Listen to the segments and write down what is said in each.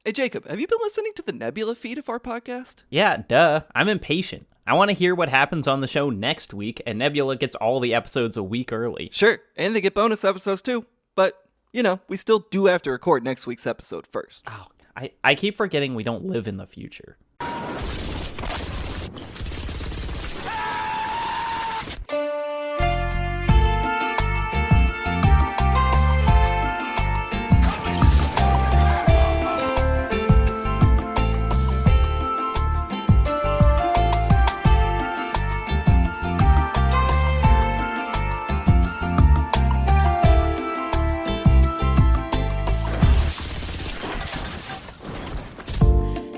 Hey, Jacob, have you been listening to the Nebula feed of our podcast? Yeah, duh. I'm impatient. I want to hear what happens on the show next week, and Nebula gets all the episodes a week early. Sure, and they get bonus episodes too. But, we still do have to record next week's episode first. Oh, I keep forgetting we don't live in the future.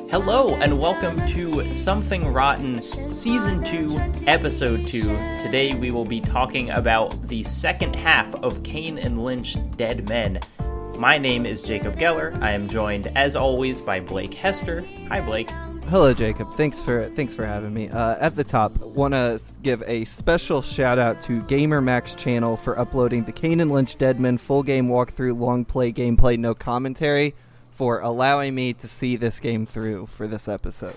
Hello, and welcome to Something Rotten, Season 2, Episode 2. Today we will be talking about the second half of Kane and Lynch, Dead Men. My name is Jacob Geller. I am joined, as always, by Blake Hester. Hi, Blake. Hello, Jacob. Thanks for having me. At the top, want to give a special shout out to GamerMax channel for uploading the Kane and Lynch Dead Men full game walkthrough, long play, gameplay, no commentary, for allowing me to see this game through for this episode.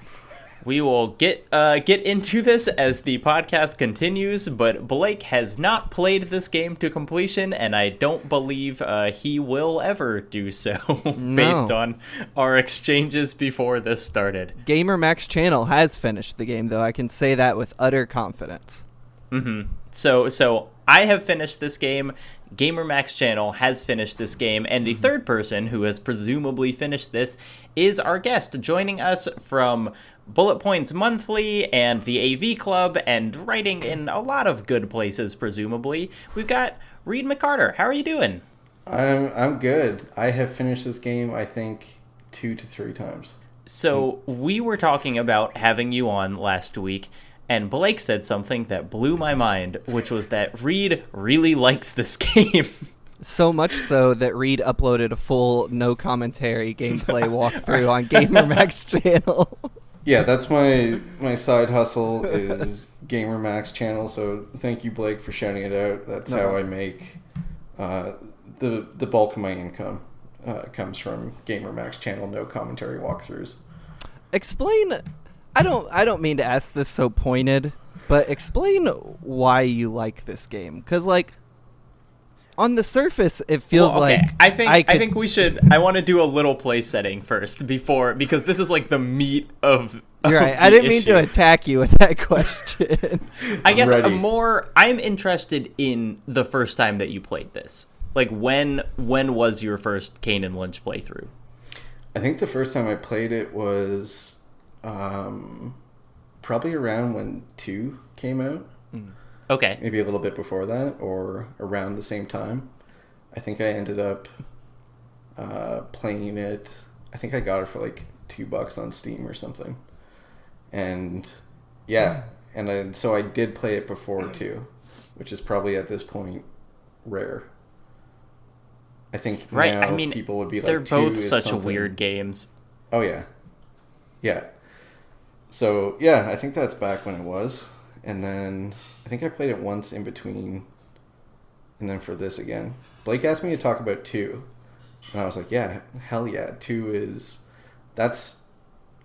We will get into this as the podcast continues, but Blake has not played this game to completion, and I don't believe he will ever do so, based on our exchanges before this started. GamerMax channel has finished the game, though. I can say that with utter confidence. Mm-hmm. So I have finished this game. GamerMax channel has finished this game, and the third person who has presumably finished this is our guest, joining us from Bullet Points Monthly and the AV Club, and writing in a lot of good places, presumably. We've got Reed McCarter. How are you doing? I'm good. I have finished this game, I think, 2 to 3 times. So we were talking about having you on last week, and Blake said something that blew my mind, which was that Reed really likes this game. So much so that Reed uploaded a full no commentary gameplay walkthrough on GamerMax channel. Yeah, that's my side hustle is GamerMax channel, so thank you, Blake, for shouting it out. That's how I make the bulk of my income comes from GamerMax channel no commentary walkthroughs. Explain... I don't mean to ask this so pointed, but explain why you like this game. Because, on the surface, it feels like... I think we should... I want to do a little play setting first, because this is, the meat of You're right. Of I didn't mean issue. to attack you with that question. I guess Ready. I'm interested in the first time that you played this. When was your first Kane and Lynch playthrough? I think the first time I played it was... probably around when 2 came out. Okay. Maybe a little bit before that, or around the same time. I think I ended up playing it. I think I got it for $2 on Steam or something. And yeah, so I did play it before 2, which is probably at this point rare. I think now people would be like, they're both such something... weird games. Oh yeah, yeah. So, yeah, I think that's back when it was. And then I think I played it once in between. And then for this again. Blake asked me to talk about 2. And I was like, yeah, hell yeah. 2 is...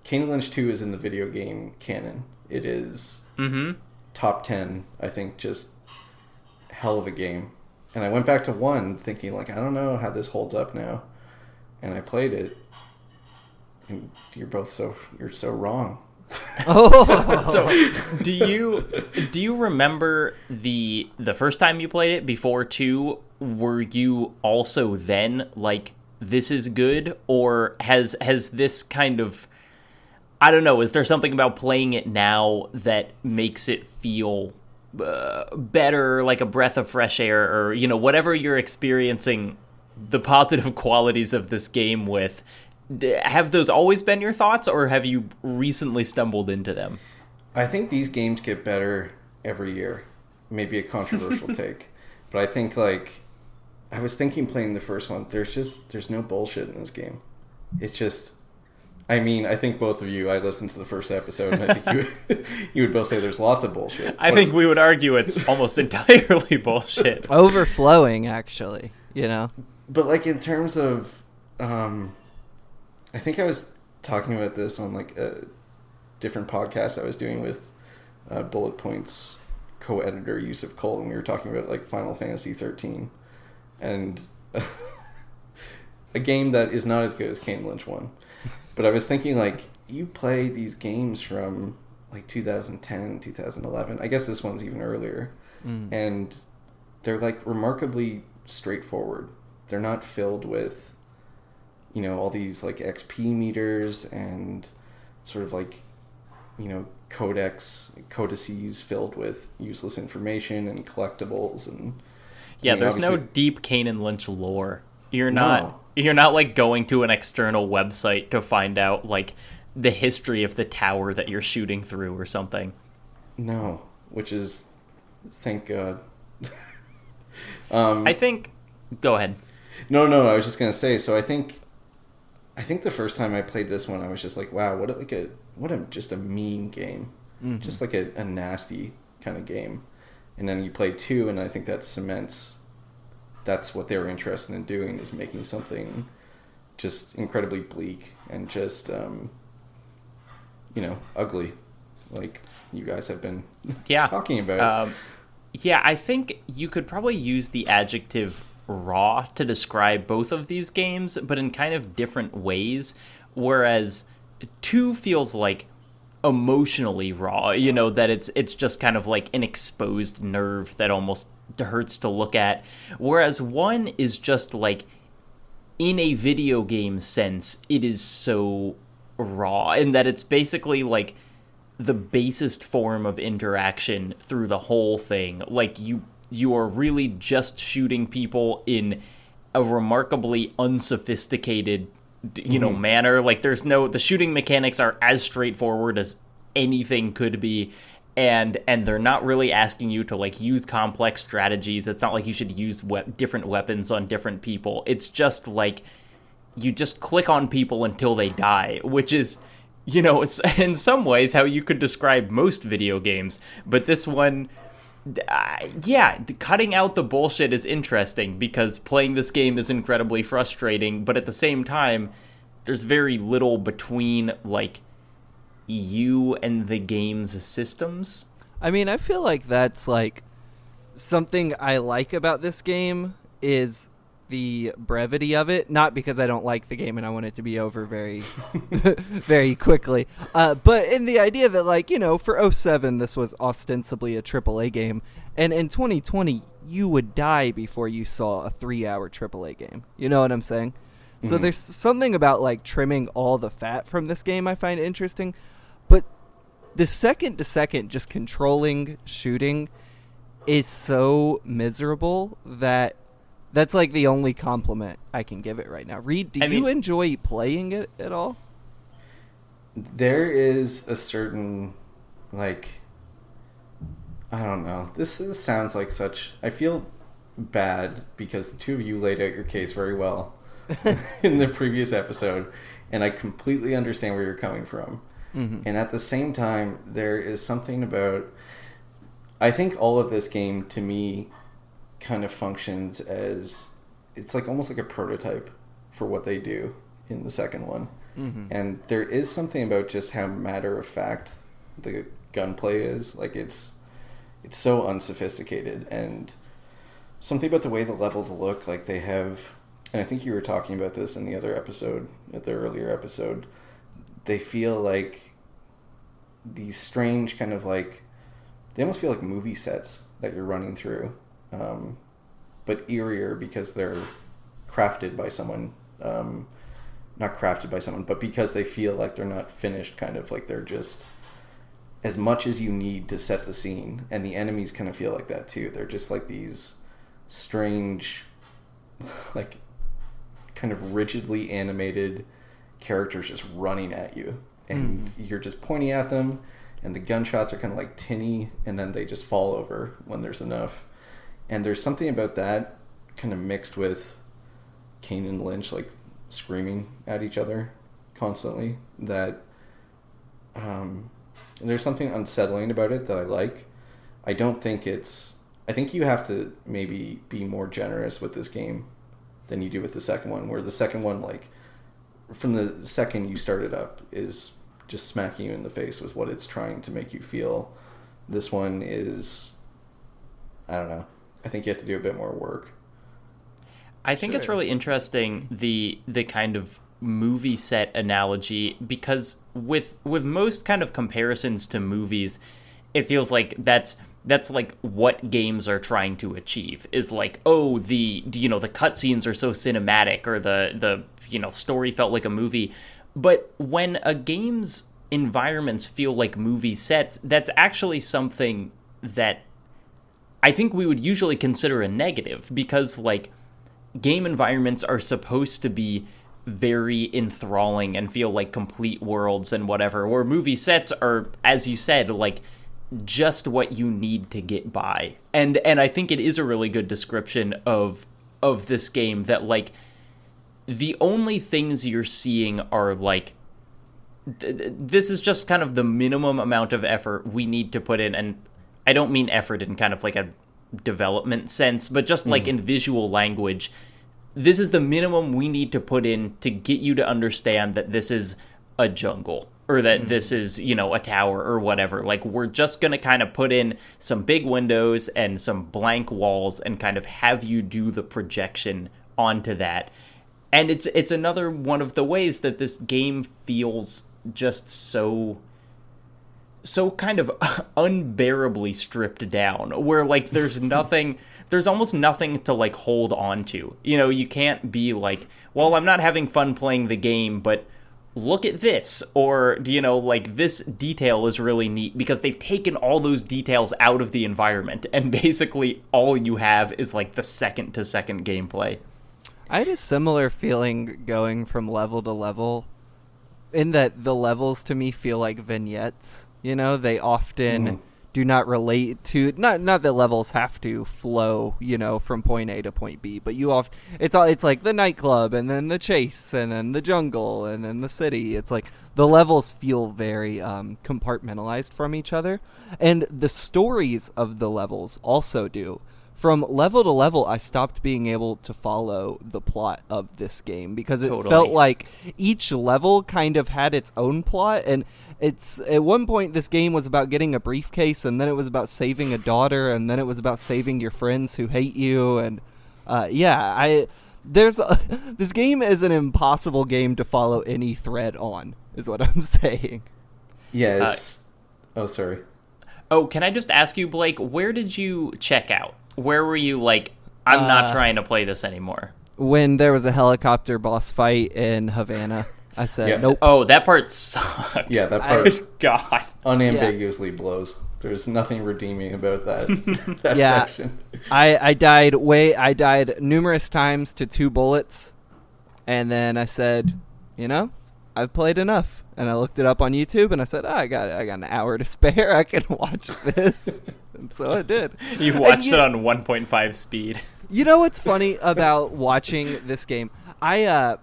Kane and Lynch 2 is in the video game canon. It is top 10, I think, just hell of a game. And I went back to 1 thinking, I don't know how this holds up now. And I played it. And you're so wrong. Oh, So, do you remember the first time you played it before 2? Were you also then this is good, or has this kind of, I don't know, is there something about playing it now that makes it feel better, like a breath of fresh air, or whatever you're experiencing the positive qualities of this game with? Have those always been your thoughts, or have you recently stumbled into them? I think these games get better every year. Maybe a controversial take. But I think, I was thinking playing the first one, there's no bullshit in this game. It's just... I think both of you, I listened to the first episode, and I think you would both say there's lots of bullshit. I think we would argue it's almost entirely bullshit. overflowing, actually, But, in terms of... I think I was talking about this on like a different podcast I was doing with Bullet Point's co-editor Yusuf Cole, and we were talking about like Final Fantasy 13 and a game that is not as good as Kane Lynch 1. But I was thinking, like, you play these games from like 2010, 2011. I guess this one's even earlier. And they're like remarkably straightforward. They're not filled with, you know, all these like XP meters and sort of like, you know, codices filled with useless information and collectibles and there's no deep Kane and Lynch lore. You're not like going to an external website to find out like the history of the tower that you're shooting through or something. No, which is, thank God. I think. Go ahead. No. I was just gonna say. So I think the first time I played this one, I was just like, wow, what a just a mean game, just like a nasty kind of game. And then you play 2, and I think that cements. That's what they were interested in doing, is making something just incredibly bleak and just, you know, ugly, like you guys have been talking about. I think you could probably use the adjective raw to describe both of these games, but in kind of different ways, whereas 2 feels like emotionally raw, you know, that it's just kind of like an exposed nerve that almost hurts to look at, whereas 1 is just like, in a video game sense, it is so raw in that it's basically like the basest form of interaction through the whole thing. Like you are really just shooting people in a remarkably unsophisticated, you know, manner. Like the shooting mechanics are as straightforward as anything could be, and they're not really asking you to like use complex strategies. It's not like you should use different weapons on different people. It's just like you just click on people until they die, which is, you know, it's in some ways how you could describe most video games. But this one, cutting out the bullshit is interesting because playing this game is incredibly frustrating, but at the same time, there's very little between, like, you and the game's systems. I mean, I feel like that's, like, something I like about this game is the brevity of it. Not because I don't like the game and I want it to be over very, very quickly. But in the idea that, like, you know, for 07, this was ostensibly a AAA game. And in 2020, you would die before you saw a 3-hour AAA game. You know what I'm saying? So there's something about, like, trimming all the fat from this game I find interesting. But the second-to-second just controlling shooting is so miserable that that's, like, the only compliment I can give it right now. Reed, do you enjoy playing it at all? There is a certain, like, I don't know. This sounds like such... I feel bad because the two of you laid out your case very well in the previous episode, and I completely understand where you're coming from. And at the same time, there is something about... I think all of this game, to me, kind of functions as... It's like almost like a prototype for what they do in the second one. And there is something about just how matter-of-fact the gunplay is. Like, it's so unsophisticated, and something about the way the levels look, like they have... And I think you were talking about this in the other episode, at the earlier episode. They feel like these strange kind of like... They almost feel like movie sets that you're running through. But eerier because they're crafted by someone. Not crafted by someone, but because they feel like they're not finished, kind of like they're just as much as you need to set the scene. And the enemies kind of feel like that too. They're just like these strange, like kind of rigidly animated characters just running at you. And you're just pointing at them, and the gunshots are kind of like tinny, and then they just fall over when there's enough. And there's something about that kind of mixed with Kane and Lynch, like, screaming at each other constantly, that there's something unsettling about it that I like. I think you have to maybe be more generous with this game than you do with the second one, where the second one, like, from the second you start it up, is just smacking you in the face with what it's trying to make you feel. This one is, I don't know. I think you have to do a bit more work. I think it's really interesting, the kind of movie set analogy, because with most kind of comparisons to movies, it feels like that's like what games are trying to achieve, is like, oh, the cutscenes are so cinematic, or the story felt like a movie. But when a game's environments feel like movie sets, that's actually something that I think we would usually consider a negative, because like game environments are supposed to be very enthralling and feel like complete worlds and whatever, where movie sets are, as you said, like just what you need to get by. And I think it is a really good description of this game, that like the only things you're seeing are like, this is just kind of the minimum amount of effort we need to put in. And I don't mean effort in kind of like a development sense, but just like in visual language, this is the minimum we need to put in to get you to understand that this is a jungle, or that this is, a tower or whatever. Like, we're just going to kind of put in some big windows and some blank walls and kind of have you do the projection onto that. And it's another one of the ways that this game feels just so kind of unbearably stripped down, where like there's almost nothing to like hold on to. You can't be like, well, I'm not having fun playing the game, but look at this, or like this detail is really neat, because they've taken all those details out of the environment, and basically all you have is like the second to second gameplay. I had a similar feeling going from level to level, in that the levels to me feel like vignettes. They often do not relate to, not that levels have to flow, from point A to point B, but it's like the nightclub, and then the chase, and then the jungle, and then the city. It's like the levels feel very compartmentalized from each other, and the stories of the levels also do. From level to level, I stopped being able to follow the plot of this game, because it felt like each level kind of had its own plot. And it's, at one point, this game was about getting a briefcase, and then it was about saving a daughter, and then it was about saving your friends who hate you. And this game is an impossible game to follow any thread on, is what I'm saying. Yeah. Oh, sorry. Oh, can I just ask you, Blake, where did you check out? Where were you like, I'm not trying to play this anymore? When there was a helicopter boss fight in Havana, I said, nope. Oh, that part sucks. Yeah, that part God. unambiguously blows. There's nothing redeeming about that section. I died numerous times to 2 bullets, and then I said, I've played enough. And I looked it up on YouTube, and I said, I got an hour to spare. I can watch this. And so I did. You watched it on 1.5 speed. You know what's funny about watching this game? I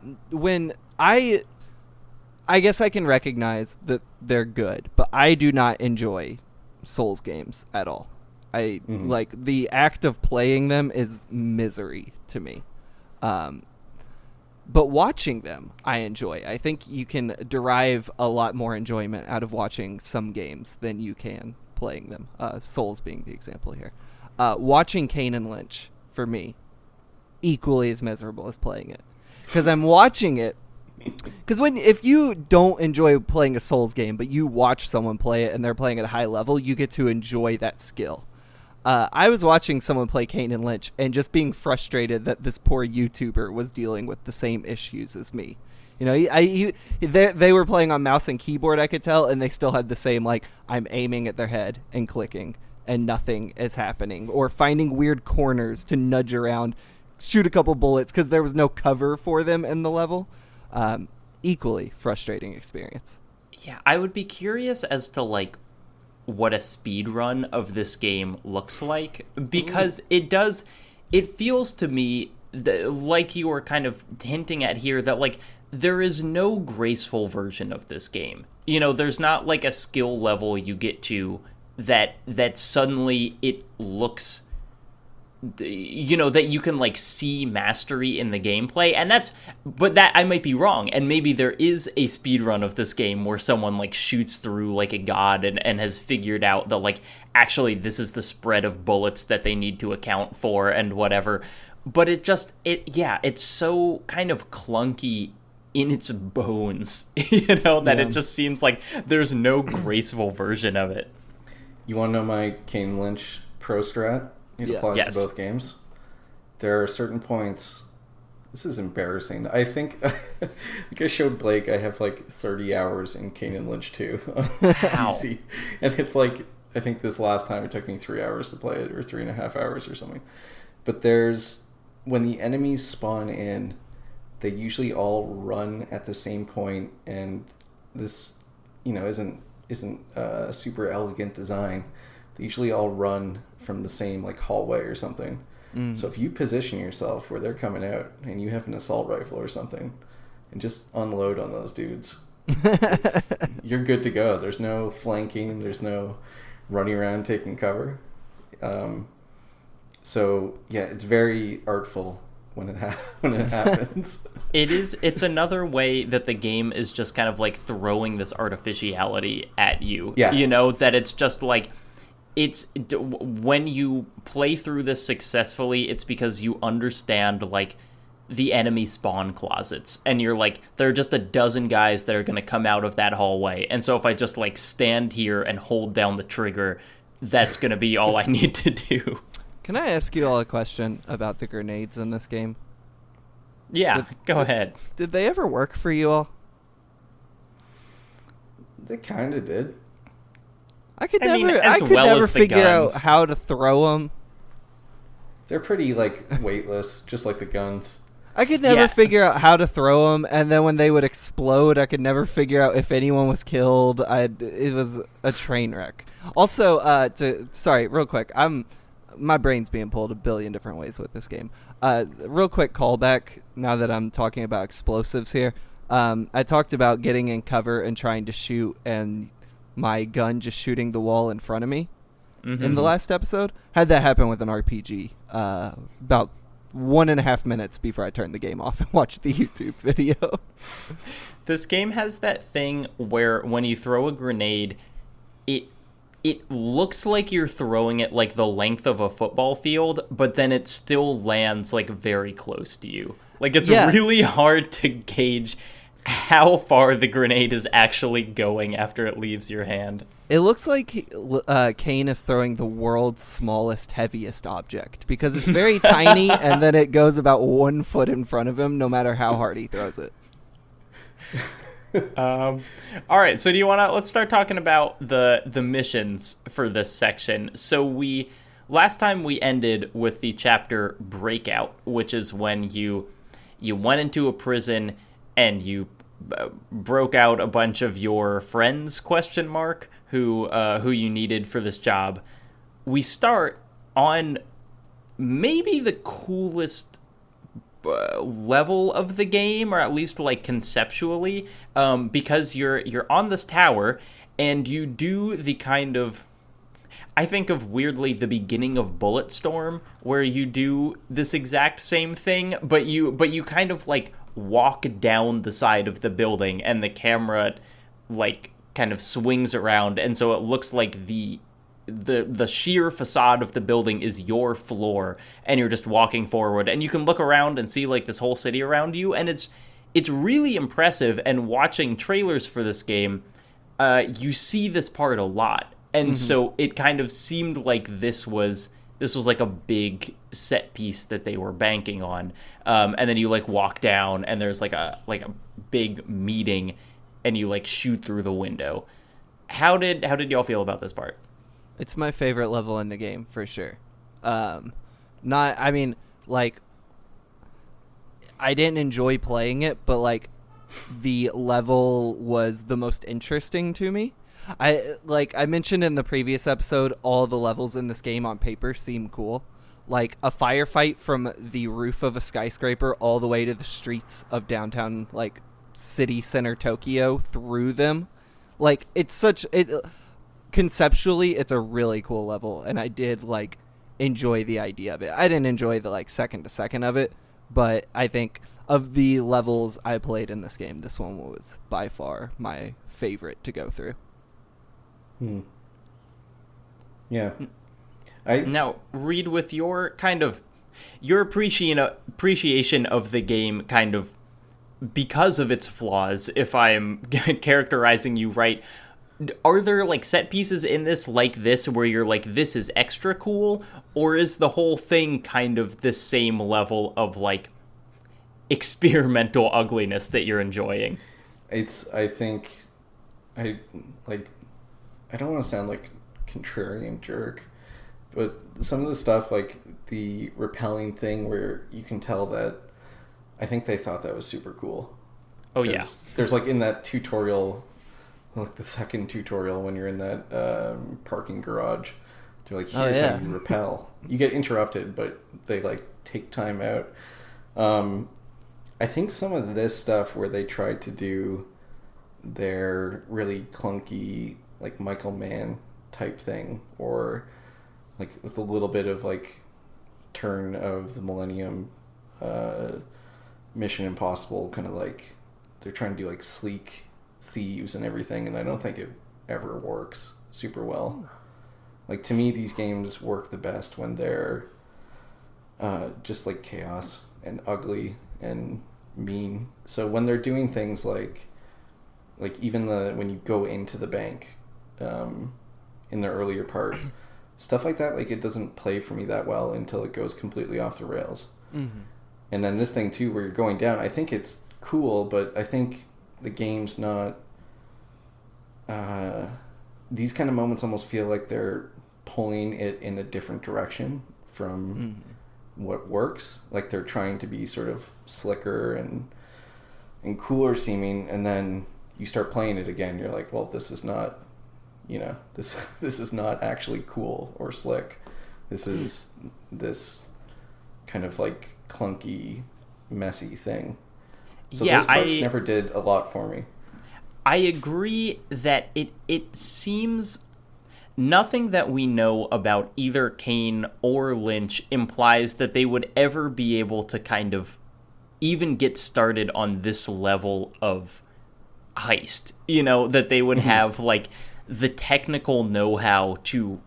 guess I can recognize that they're good, but I do not enjoy Souls games at all. Like, the act of playing them is misery to me. But watching them, I enjoy. I think you can derive a lot more enjoyment out of watching some games than you can playing them. Souls being the example here. Watching Kane and Lynch, for me, equally as miserable as playing it. Because I'm watching it. Because if you don't enjoy playing a Souls game, but you watch someone play it and they're playing at a high level, you get to enjoy that skill. I was watching someone play Kane and Lynch and just being frustrated that this poor YouTuber was dealing with the same issues as me. They were playing on mouse and keyboard, I could tell, and they still had the same, like, I'm aiming at their head and clicking, and nothing is happening. Or finding weird corners to nudge around, shoot a couple bullets, because there was no cover for them in the level. Equally frustrating experience. Yeah, I would be curious as to, like, what a speed run of this game looks like, because it feels to me that, like you were kind of hinting at here, that like there is no graceful version of this game. There's not like a skill level you get to that suddenly it looks that you can like see mastery in the gameplay, and but that I might be wrong, and maybe there is a speed run of this game where someone like shoots through like a god and has figured out that like actually this is the spread of bullets that they need to account for and whatever. But it's so kind of clunky in its bones, that it just seems like there's no graceful version of it. You want to know my Kane Lynch pro strat? It applies to both games. There are certain points. This is embarrassing. I think I showed Blake I have like 30 hours in Kane and Lynch 2 on easy. And it's like, I think this last time it took me 3 hours to play it, or 3.5 hours or something. But when the enemies spawn in, they usually all run at the same point, and this, isn't a super elegant design. They usually all run from the same like hallway or something. So if you position yourself where they're coming out and you have an assault rifle or something and just unload on those dudes, you're good to go. There's no flanking, there's no running around taking cover. So yeah, it's very artful when it happens. It's another way that the game is just kind of like throwing this artificiality at you. Yeah. That it's just like, when you play through this successfully, it's because you understand like the enemy spawn closets, and you're like, there are just a dozen guys that are going to come out of that hallway, and so if I just like stand here and hold down the trigger, that's going to be all I need to do. Can I ask you all a question about the grenades in this game? Yeah, go ahead. Did they ever work for you all? They kind of did. I could never figure out how to throw them. They're pretty like weightless, just like the guns. I could never figure out how to throw them, and then when they would explode, I could never figure out if anyone was killed. It was a train wreck. Also, real quick, my brain's being pulled a billion different ways with this game. Real quick callback, now that I'm talking about explosives here. I talked about getting in cover and trying to shoot, and my gun just shooting the wall in front of me in the last episode. Had that happen with an RPG about 1.5 minutes before I turned the game off and watched the YouTube video. This game has that thing where when you throw a grenade, it looks like you're throwing it like the length of a football field, but then it still lands like very close to you. Like it's really hard to gauge how far the grenade is actually going after it leaves your hand. It looks like Kane is throwing the world's smallest, heaviest object, because it's very tiny, and then it goes about 1 foot in front of him, no matter how hard he throws it. All right, so let's start talking about the missions for this section. So last time we ended with the chapter Breakout, which is when you went into a prison and you broke out a bunch of your friends, who you needed for this job. We start on maybe the coolest level of the game, or at least like conceptually, because you're on this tower and you do the kind of, I think of weirdly the beginning of Bulletstorm, where you do this exact same thing, but you kind of like walk down the side of the building, and the camera like kind of swings around, and so it looks like the sheer facade of the building is your floor, and you're just walking forward, and you can look around and see like this whole city around you, and it's really impressive. And watching trailers for this game, you see this part a lot, and so it kind of seemed like this was like a big set piece that they were banking on. And then you like walk down, and there's like a big meeting, and you like shoot through the window. How did y'all feel about this part? It's my favorite level in the game for sure. I didn't enjoy playing it, but like the level was the most interesting to me. I mentioned in the previous episode, all the levels in this game on paper seem cool. Like a firefight from the roof of a skyscraper all the way to the streets of downtown, like city center Tokyo, through them. Like conceptually, it's a really cool level, and I did like enjoy the idea of it. I didn't enjoy the like second to second of it, but I think of the levels I played in this game, this one was by far my favorite to go through. Yeah. Now, Reed, with your kind of your appreciation of the game, kind of because of its flaws, if I'm characterizing you right, are there like set pieces in this like this where you're like, this is extra cool, or is the whole thing kind of the same level of like experimental ugliness that you're enjoying? I don't want to sound like contrarian jerk, but some of the stuff, like the repelling thing where you can tell that I think they thought that was super cool. Oh yeah. There's like in that tutorial, like the second tutorial when you're in that parking garage, they're like, here's how you repel. You get interrupted, but they like take time out. I think some of this stuff where they tried to do their really clunky, like Michael Mann type thing, or like with a little bit of like turn of the Millennium, Mission Impossible, kind of like they're trying to do like sleek thieves and everything, and I don't think it ever works super well. Like to me, these games work the best when they're just like chaos and ugly and mean. So when they're doing things like even when you go into the bank in the earlier part, stuff like that, like it doesn't play for me that well until it goes completely off the rails. And then this thing too where you're going down, I think it's cool, but I think the game's not these kind of moments almost feel like they're pulling it in a different direction from what works. Like they're trying to be sort of slicker and cooler seeming, and then you start playing it again, you're like, well, this is not, this is not actually cool or slick. This is this kind of like clunky, messy thing. So those parts never did a lot for me. I agree that it seems nothing that we know about either Kane or Lynch implies that they would ever be able to kind of even get started on this level of heist. That they would have like the technical know-how to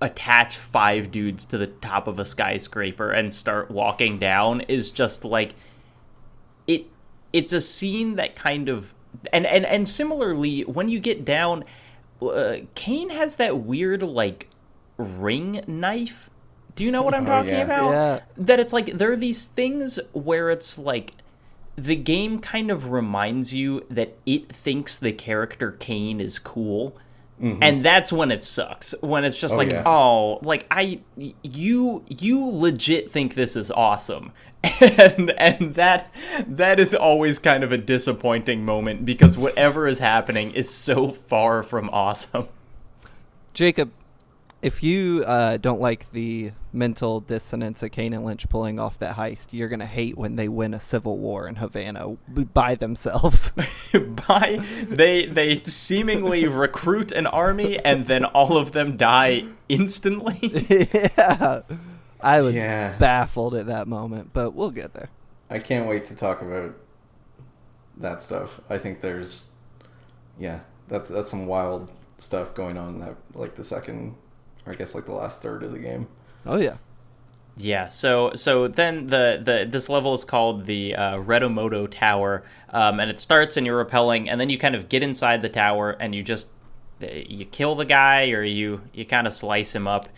attach 5 dudes to the top of a skyscraper and start walking down is just like it's a scene that kind of and similarly when you get down, Kane has that weird like ring knife. Do you know what I'm talking about? Yeah. That it's like there are these things where it's like the game kind of reminds you that it thinks the character Kane is cool. And that's when it sucks. When it's just you legit think this is awesome. And that is always kind of a disappointing moment because whatever is happening is so far from awesome. Jacob, if you don't like the mental dissonance of Kane and Lynch pulling off that heist, you're going to hate when they win a civil war in Havana by themselves. They seemingly recruit an army and then all of them die instantly. Yeah. I was baffled at that moment, but we'll get there. I can't wait to talk about that stuff. I think there's that's some wild stuff going on in that, like the second, or I guess like the last third of the game. Oh yeah. Yeah, so then this level is called the Retimoto Tower, and it starts and you're rappelling, and then you kind of get inside the tower and you kill the guy, or you kind of slice him up.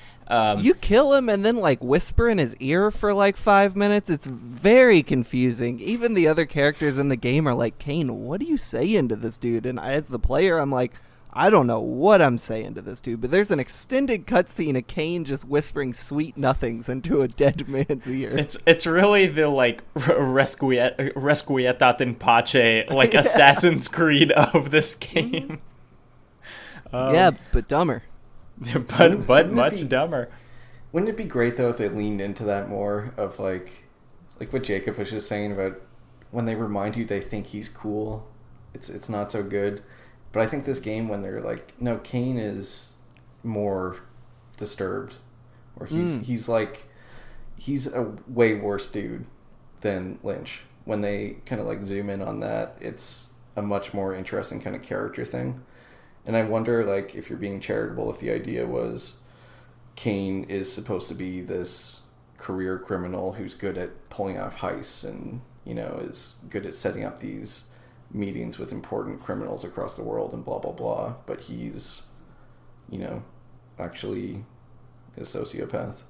You kill him and then like whisper in his ear for like 5 minutes. It's very confusing. Even the other characters in the game are like, Kane, what are you saying to this dude? And as the player, I'm like, I don't know what I'm saying to this dude, but there's an extended cutscene of Kane just whispering sweet nothings into a dead man's ear. It's really the like Requiescat in Pace, like Assassin's Creed of this game. Yeah, but dumber. but much dumber. Wouldn't it be great though if they leaned into that more of like what Jacob was just saying about when they remind you they think he's cool, it's not so good. But I think this game, when they're like, no, Kane is more disturbed, Or he's a way worse dude than Lynch. When they kind of like zoom in on that, it's a much more interesting kind of character thing. And I wonder, like, if you're being charitable, if the idea was Kane is supposed to be this career criminal who's good at pulling off heists and, you know, is good at setting up these meetings with important criminals across the world and blah, blah, blah. But he's, you know, actually a sociopath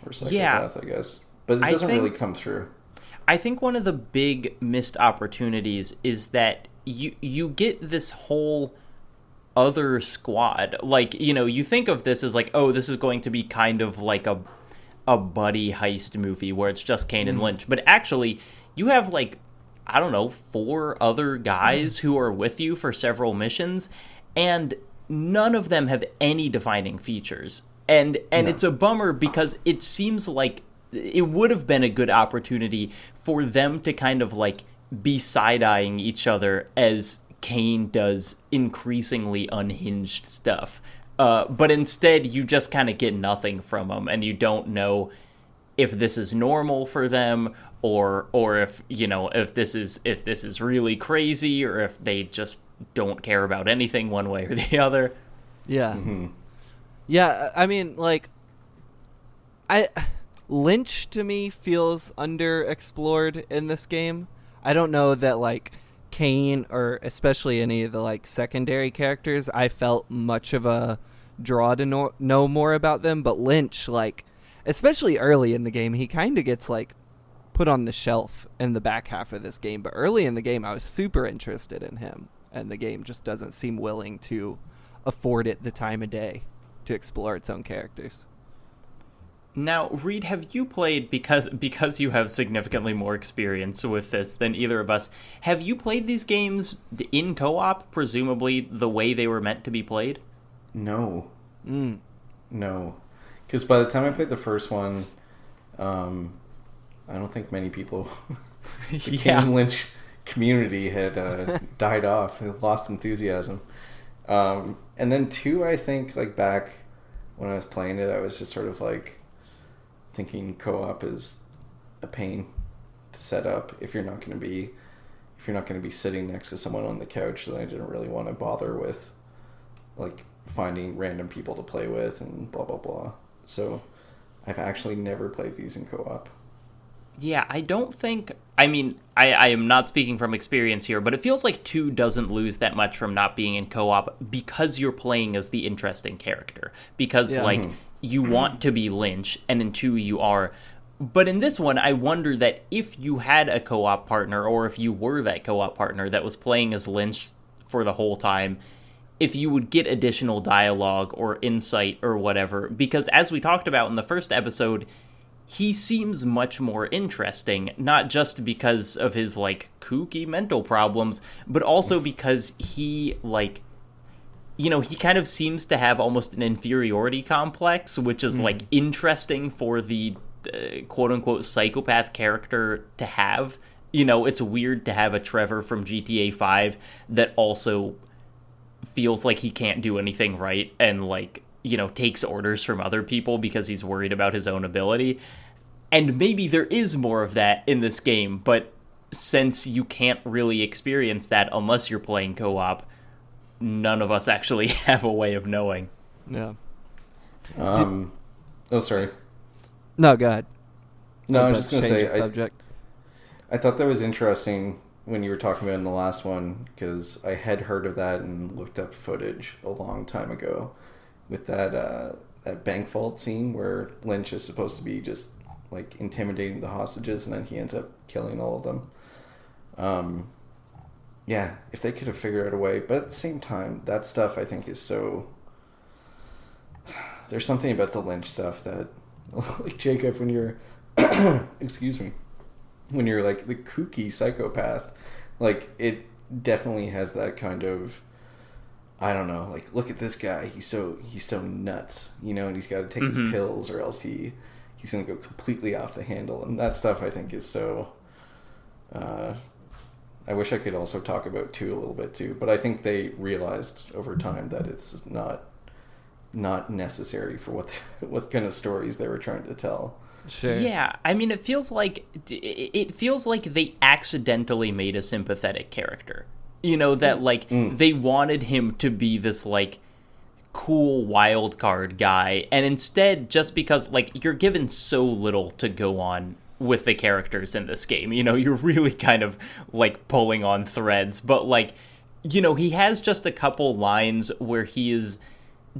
or psychopath, I guess. But it doesn't really come through. I think one of the big missed opportunities is that you get this whole other squad. Like, you know, you think of this as like, oh, this is going to be kind of like a buddy heist movie where it's just Kane and Lynch. But actually, you have like, I don't know, 4 other guys who are with you for several missions, and none of them have any defining features. And it's a bummer because it seems like it would have been a good opportunity for them to kind of like be side-eyeing each other as Kane does increasingly unhinged stuff. But instead, you just kind of get nothing from them, and you don't know if this is normal for them, or if, you know, if this is really crazy, or if they just don't care about anything one way or the other. Yeah. Yeah, I mean, like, Lynch to me feels underexplored in this game. I don't know that, like, Kane or especially any of the, like, secondary characters, I felt much of a draw to know more about them, but Lynch, like, especially early in the game, he kind of gets, like, put on the shelf in the back half of this game. But early in the game, I was super interested in him, and the game just doesn't seem willing to afford it the time of day to explore its own characters. Now, Reed, have you played, because you have significantly more experience with this than either of us, have you played these games in co-op, presumably the way they were meant to be played? No. No. Because by the time I played the first one, I don't think many people, the Kane Lynch community had died off, had lost enthusiasm. And then 2, I think, like, back when I was playing it, I was just sort of like thinking co-op is a pain to set up if you're not going to be sitting next to someone on the couch. Then I didn't really want to bother with, like, finding random people to play with and blah blah blah. So I've actually never played these in co-op. Yeah, I don't think... I mean, I am not speaking from experience here, but it feels like 2 doesn't lose that much from not being in co-op because you're playing as the interesting character. Because, like, you want to be Lynch, and in 2 you are. But in this one, I wonder that if you had a co-op partner, or if you were that co-op partner that was playing as Lynch for the whole time, if you would get additional dialogue or insight or whatever. Because as we talked about in the first episode, he seems much more interesting, not just because of his, like, kooky mental problems, but also because he, like, you know, he kind of seems to have almost an inferiority complex, which is, like, interesting for the quote-unquote psychopath character to have. You know, it's weird to have a Trevor from GTA 5 that also feels like he can't do anything right and, like, you know, takes orders from other people because he's worried about his own ability. And maybe there is more of that in this game, but since you can't really experience that unless you're playing co-op, none of us actually have a way of knowing. Yeah. Oh, sorry. No, go ahead. No, I was just going to say, subject. I thought that was interesting when you were talking about it in the last one, because I had heard of that and looked up footage a long time ago with that bank vault scene where Lynch is supposed to be just, like, intimidating the hostages, and then he ends up killing all of them. Yeah, if they could have figured out a way, but at the same time, that stuff I think is so... There's something about the Lynch stuff that, like, Jacob, when you're... excuse me. When you're, like, the kooky psychopath, like, it definitely has that kind of... I don't know, like, look at this guy, he's so nuts, you know, and he's got to take his pills or else he's going to go completely off the handle. And that stuff I think is so... I wish I could also talk about 2 a little bit too, but I think they realized over time that it's not not necessary for what kind of stories they were trying to tell. Sure. Yeah, I mean, it feels like they accidentally made a sympathetic character. You know, that like they wanted him to be this like cool wild card guy, and instead, just because like you're given so little to go on with the characters in this game, you know, you're really kind of like pulling on threads, but like, you know, he has just a couple lines where he is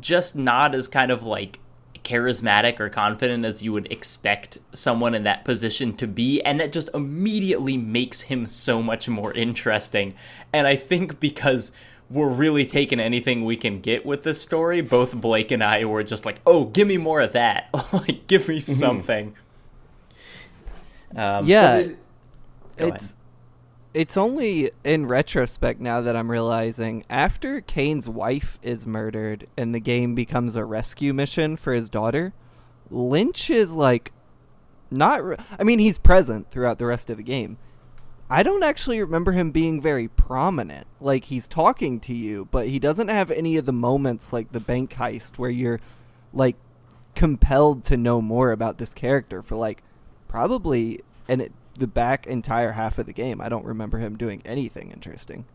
just not as kind of like charismatic or confident as you would expect someone in that position to be, and that just immediately makes him so much more interesting. And I think because we're really taking anything we can get with this story, both Blake and I were just like, oh, give me more of that. Like, give me something. Yeah, it's only in retrospect now that I'm realizing after Kane's wife is murdered and the game becomes a rescue mission for his daughter, Lynch is like I mean, he's present throughout the rest of the game. I don't actually remember him being very prominent. Like, he's talking to you, but he doesn't have any of the moments like the bank heist where you're like compelled to know more about this character for like probably the back entire half of the game. I don't remember him doing anything interesting.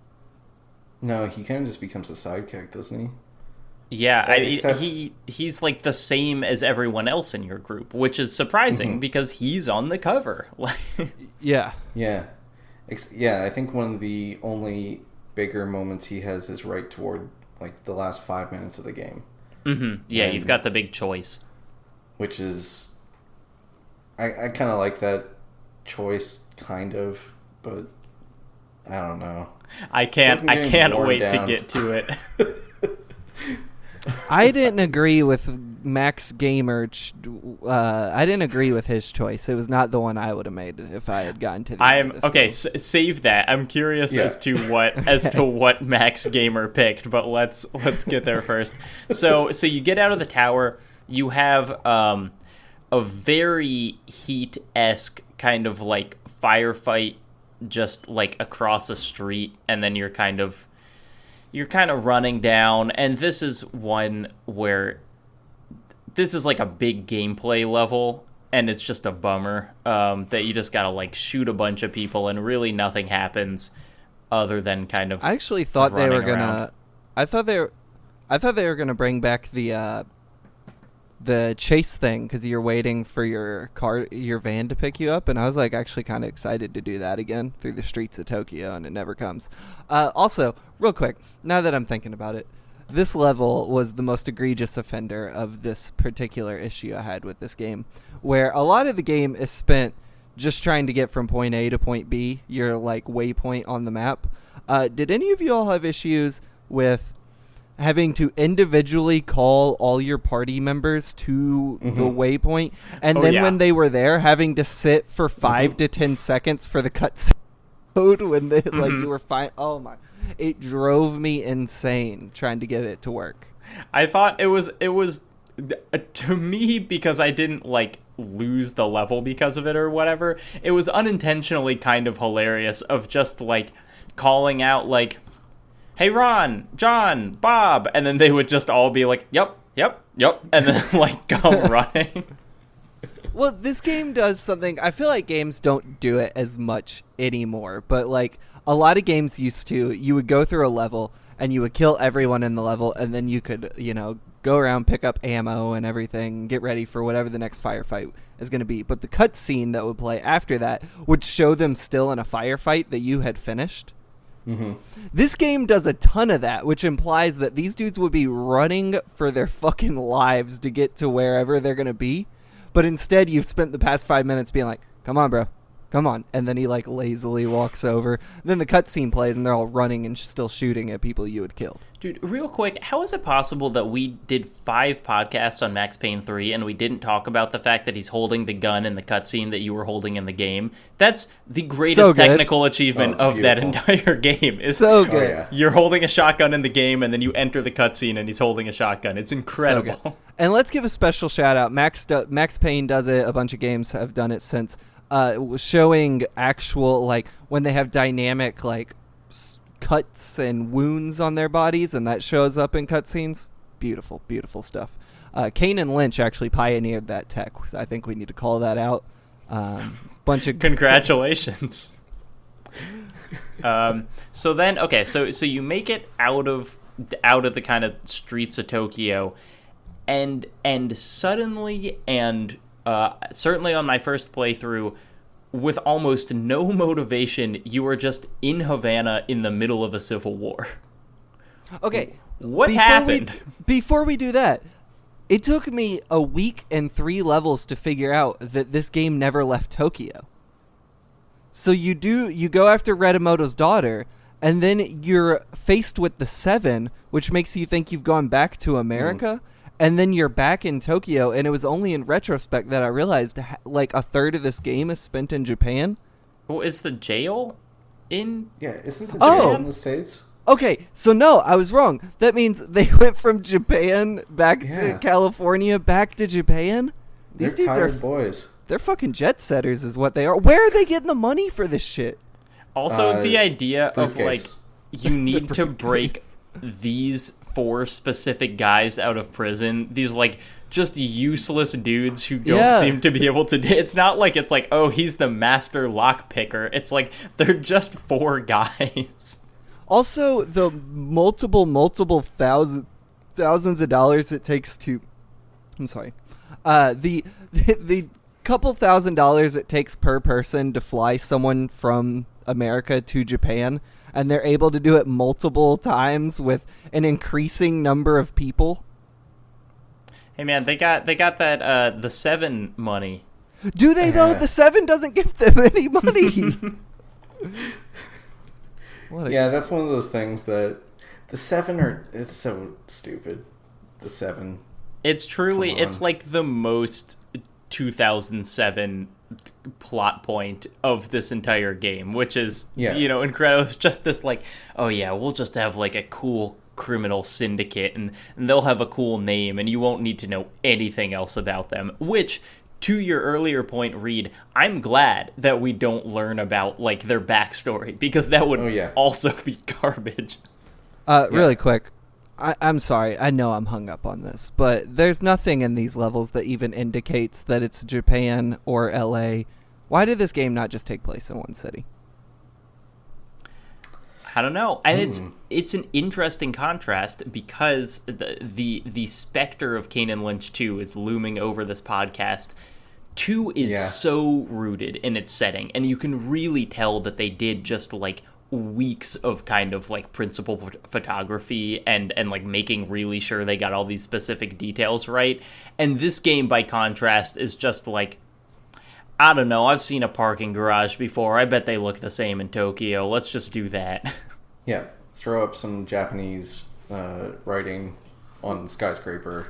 No, he kind of just becomes a sidekick, doesn't he? Yeah, he's like the same as everyone else in your group, which is surprising because he's on the cover. Yeah. Yeah. Yeah, I think one of the only bigger moments he has is right toward like the last 5 minutes of the game. Mm-hmm. Yeah, and you've got the big choice. Which is... I kind of like that choice, kind of, but I don't know. I can't wait to get to it. I didn't agree with Max Gamer. I didn't agree with his choice. It was not the one I would have made if I had gotten to the end of this game. Save that. I'm curious as to what Max Gamer picked, but let's get there first. So you get out of the tower. You have a very Heat-esque kind of like firefight just like across a street, and then you're kind of running down, and this is one where this is like a big gameplay level, and it's just a bummer that you just gotta like shoot a bunch of people and really nothing happens other than kind of I actually thought they were gonna around. I thought they were gonna bring back the chase thing because you're waiting for your van to pick you up, and I was like actually kind of excited to do that again through the streets of Tokyo, and it never comes. Also, real quick, now that I'm thinking about it, this level was the most egregious offender of this particular issue I had with this game, where a lot of the game is spent just trying to get from point A to point B, your like waypoint on the map. Did any of you all have issues with having to individually call all your party members to the waypoint, and then when they were there, having to sit for 5 to 10 seconds for the cutscene code when they like you were fine? Oh my! It drove me insane trying to get it to work. I thought it was to me, because I didn't like lose the level because of it or whatever. It was unintentionally kind of hilarious of just like calling out like, hey, Ron, John, Bob, and then they would just all be like, yep, and then like come running. Well, this game does something. I feel like games don't do it as much anymore, but like a lot of games used to, you would go through a level and you would kill everyone in the level, and then you could, go around, pick up ammo and everything, get ready for whatever the next firefight is going to be. But the cutscene that would play after that would show them still in a firefight that you had finished. This game does a ton of that, which implies that these dudes would be running for their fucking lives to get to wherever they're going to be. But instead, you've spent the past 5 minutes being like, come on, bro. Come on. And then he like lazily walks over. Then the cutscene plays and they're all running and still shooting at people you had killed. Dude, real quick, how is it possible that we did 5 podcasts on Max Payne 3 and we didn't talk about the fact that he's holding the gun in the cutscene that you were holding in the game? That's the greatest technical achievement of that entire game. Is so good. You're holding a shotgun in the game, and then you enter the cutscene and he's holding a shotgun. It's incredible. So and let's give a special shout out. Max Payne does it. A bunch of games have done it since. Showing actual, like, when they have dynamic, like, cuts and wounds on their bodies, and that shows up in cutscenes. beautiful, beautiful stuff. Kane and Lynch actually pioneered that tech. I think we need to call that out. Bunch of congratulations. So then, okay, so you make it out of the kind of streets of Tokyo, and suddenly, and certainly on my first playthrough, with almost no motivation, you are just in Havana in the middle of a civil war. Okay, what happened? Before we do that, it took me a week and 3 levels to figure out that this game never left Tokyo. So you go after Retimoto's daughter, and then you're faced with the 7, which makes you think you've gone back to America, and then you're back in Tokyo, and it was only in retrospect that I realized like a third of this game is spent in Japan. Well, is the jail in... Yeah, isn't the jail in the States? Okay, so no, I was wrong. That means they went from Japan back to California, back to Japan? These dudes are boys. They're fucking jet setters is what they are. Where are they getting the money for this shit? Also, the idea briefcase. of, like, you need to break these 4 specific guys out of prison. These, like, just useless dudes who don't seem to be able to... It's not like it's like, oh, he's the master lockpicker. It's like, they're just 4 guys. Also, the multiple thousands of dollars it takes to... I'm sorry. The couple $1,000s it takes per person to fly someone from America to Japan, and they're able to do it multiple times with an increasing number of people. Hey man, they got that the 7 money. Do they though? The 7 doesn't give them any money. That's one of those things that the 7 it's so stupid. The 7. It's truly, it's like the most 2007 plot point of this entire game, which is, incredible. It's just this like, oh yeah, we'll just have like a cool criminal syndicate and they'll have a cool name and you won't need to know anything else about them, which, to your earlier point, Reed, I'm glad that we don't learn about like their backstory, because that would also be garbage. Really quick, I'm sorry, I know I'm hung up on this, but there's nothing in these levels that even indicates that it's Japan or LA. Why did this game not just take place in one city? I don't know. And it's an interesting contrast, because the specter of Kane and Lynch 2 is looming over this podcast. 2 is so rooted in its setting, and you can really tell that they did just like weeks of kind of like principal photography and like making really sure they got all these specific details right. And this game, by contrast, is just like, I don't know, I've seen a parking garage before, I bet they look the same in Tokyo, let's just do that. Yeah, throw up some Japanese writing on the skyscraper.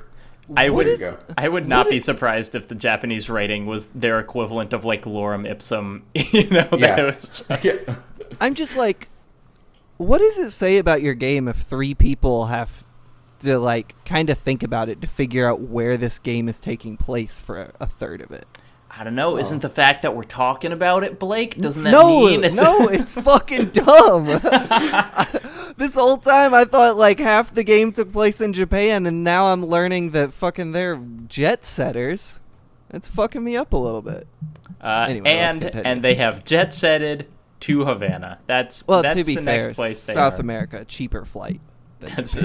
I would not be surprised if the Japanese writing was their equivalent of like lorem ipsum, that it was just... I'm just like, what does it say about your game if 3 people have to like kind of think about it to figure out where this game is taking place for a third of it? I don't know. Isn't the fact that we're talking about it, Blake? Doesn't that mean it's... No, it's fucking dumb. This whole time I thought like half the game took place in Japan, and now I'm learning that fucking they're jet setters. It's fucking me up a little bit. Anyway, and they have jet setted to Havana. That's to be the fair, next place they South are. America, cheaper flight. That's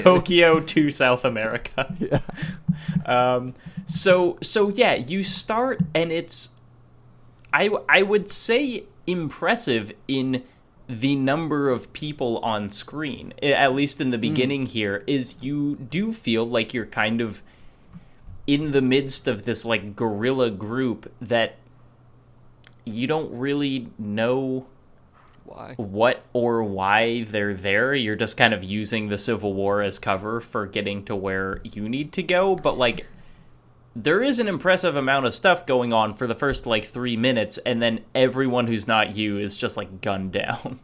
Tokyo to South America. Yeah. So yeah, you start, and it's, I would say, impressive in the number of people on screen. At least in the beginning here, is you do feel like you're kind of in the midst of this like guerrilla group that you don't really know what or why they're there. You're just kind of using the Civil War as cover for getting to where you need to go. But like, there is an impressive amount of stuff going on for the first like 3 minutes, and then everyone who's not you is just like gunned down.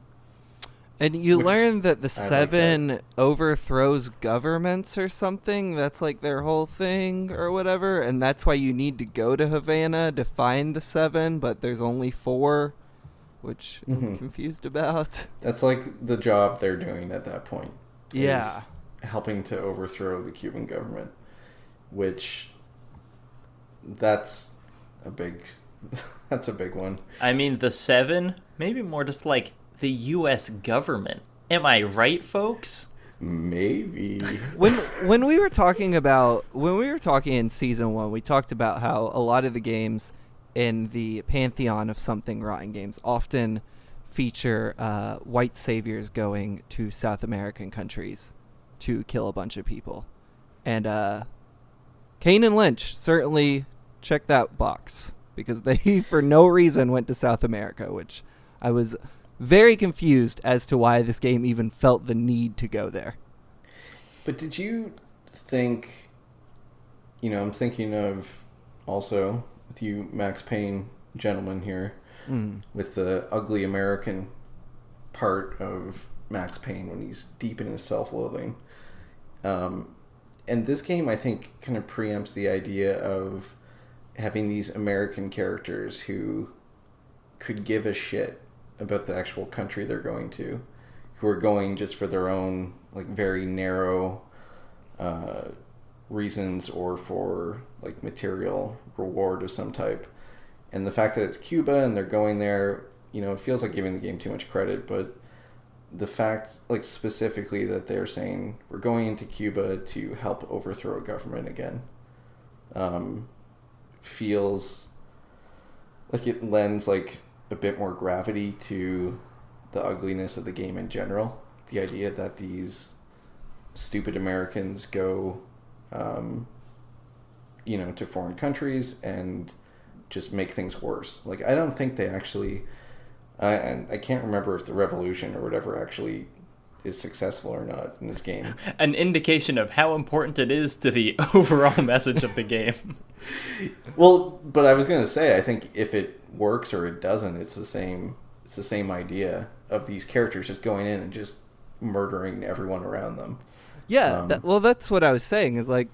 And you learn that the 7 overthrows governments or something. That's like their whole thing or whatever. And that's why you need to go to Havana to find the 7, but there's only 4, which I'm confused about. That's like the job they're doing at that point. Yeah. helping to overthrow the Cuban government, which that's a big one. I mean, the 7, maybe more just like the U.S. government. Am I right, folks? Maybe. When we were talking in season 1, we talked about how a lot of the games in the pantheon of Something Rotten games often feature white saviors going to South American countries to kill a bunch of people. And Kane and Lynch certainly check that box, because they for no reason went to South America, which I was very confused as to why this game even felt the need to go there. But did you think, I'm thinking of also with you Max Payne gentleman here, with the ugly American part of Max Payne when he's deep in his self-loathing. And this game, I think, kind of preempts the idea of having these American characters who could give a shit about the actual country they're going to, who are going just for their own, like, very narrow reasons or for, like, material reward of some type. And the fact that it's Cuba and they're going there, it feels like giving the game too much credit, but the fact, like, specifically that they're saying we're going into Cuba to help overthrow a government again, feels like it lends, like, a bit more gravity to the ugliness of the game in general. The idea that these stupid Americans go, to foreign countries and just make things worse. Like, I don't think they actually... and I can't remember if the revolution or whatever actually is successful or not in this game. An indication of how important it is to the overall message of the game. Well, but I was going to say, I think if it works or it doesn't, it's the same idea of these characters just going in and just murdering everyone around them. Yeah, that's what I was saying, is like,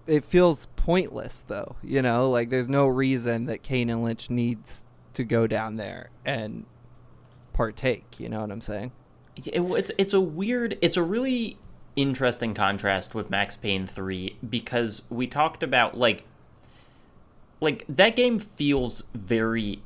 it feels pointless, though. Like, there's no reason that Kane and Lynch needs to go down there and partake, you know what I'm saying? It's a really interesting contrast with Max Payne 3, because we talked about, like that game feels very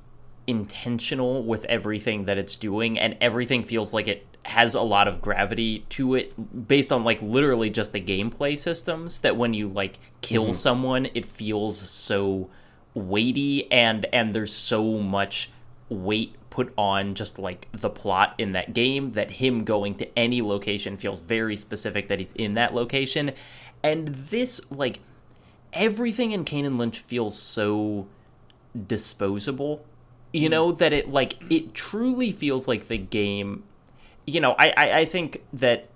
intentional with everything that it's doing, and everything feels like it has a lot of gravity to it based on, like, literally just the gameplay systems, that when you, like, kill someone, it feels so weighty, and there's so much weight put on just, like, the plot in that game, that him going to any location feels very specific that he's in that location. And this, like, everything in Kane and Lynch feels so disposable, that it truly feels like the game, I think that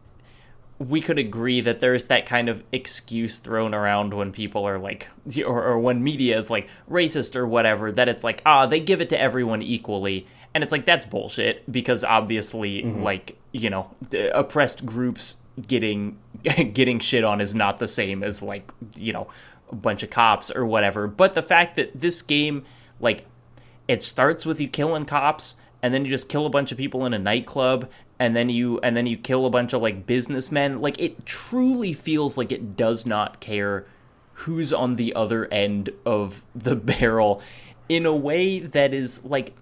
we could agree that there's that kind of excuse thrown around when people are like, or when media is like racist or whatever, that it's like, they give it to everyone equally. And it's like, that's bullshit, because obviously, like, the oppressed groups getting shit on is not the same as, like, a bunch of cops or whatever. But the fact that this game, like, it starts with you killing cops, and then you just kill a bunch of people in a nightclub, and then you kill a bunch of, like, businessmen. Like, it truly feels like it does not care who's on the other end of the barrel, in a way that is, like,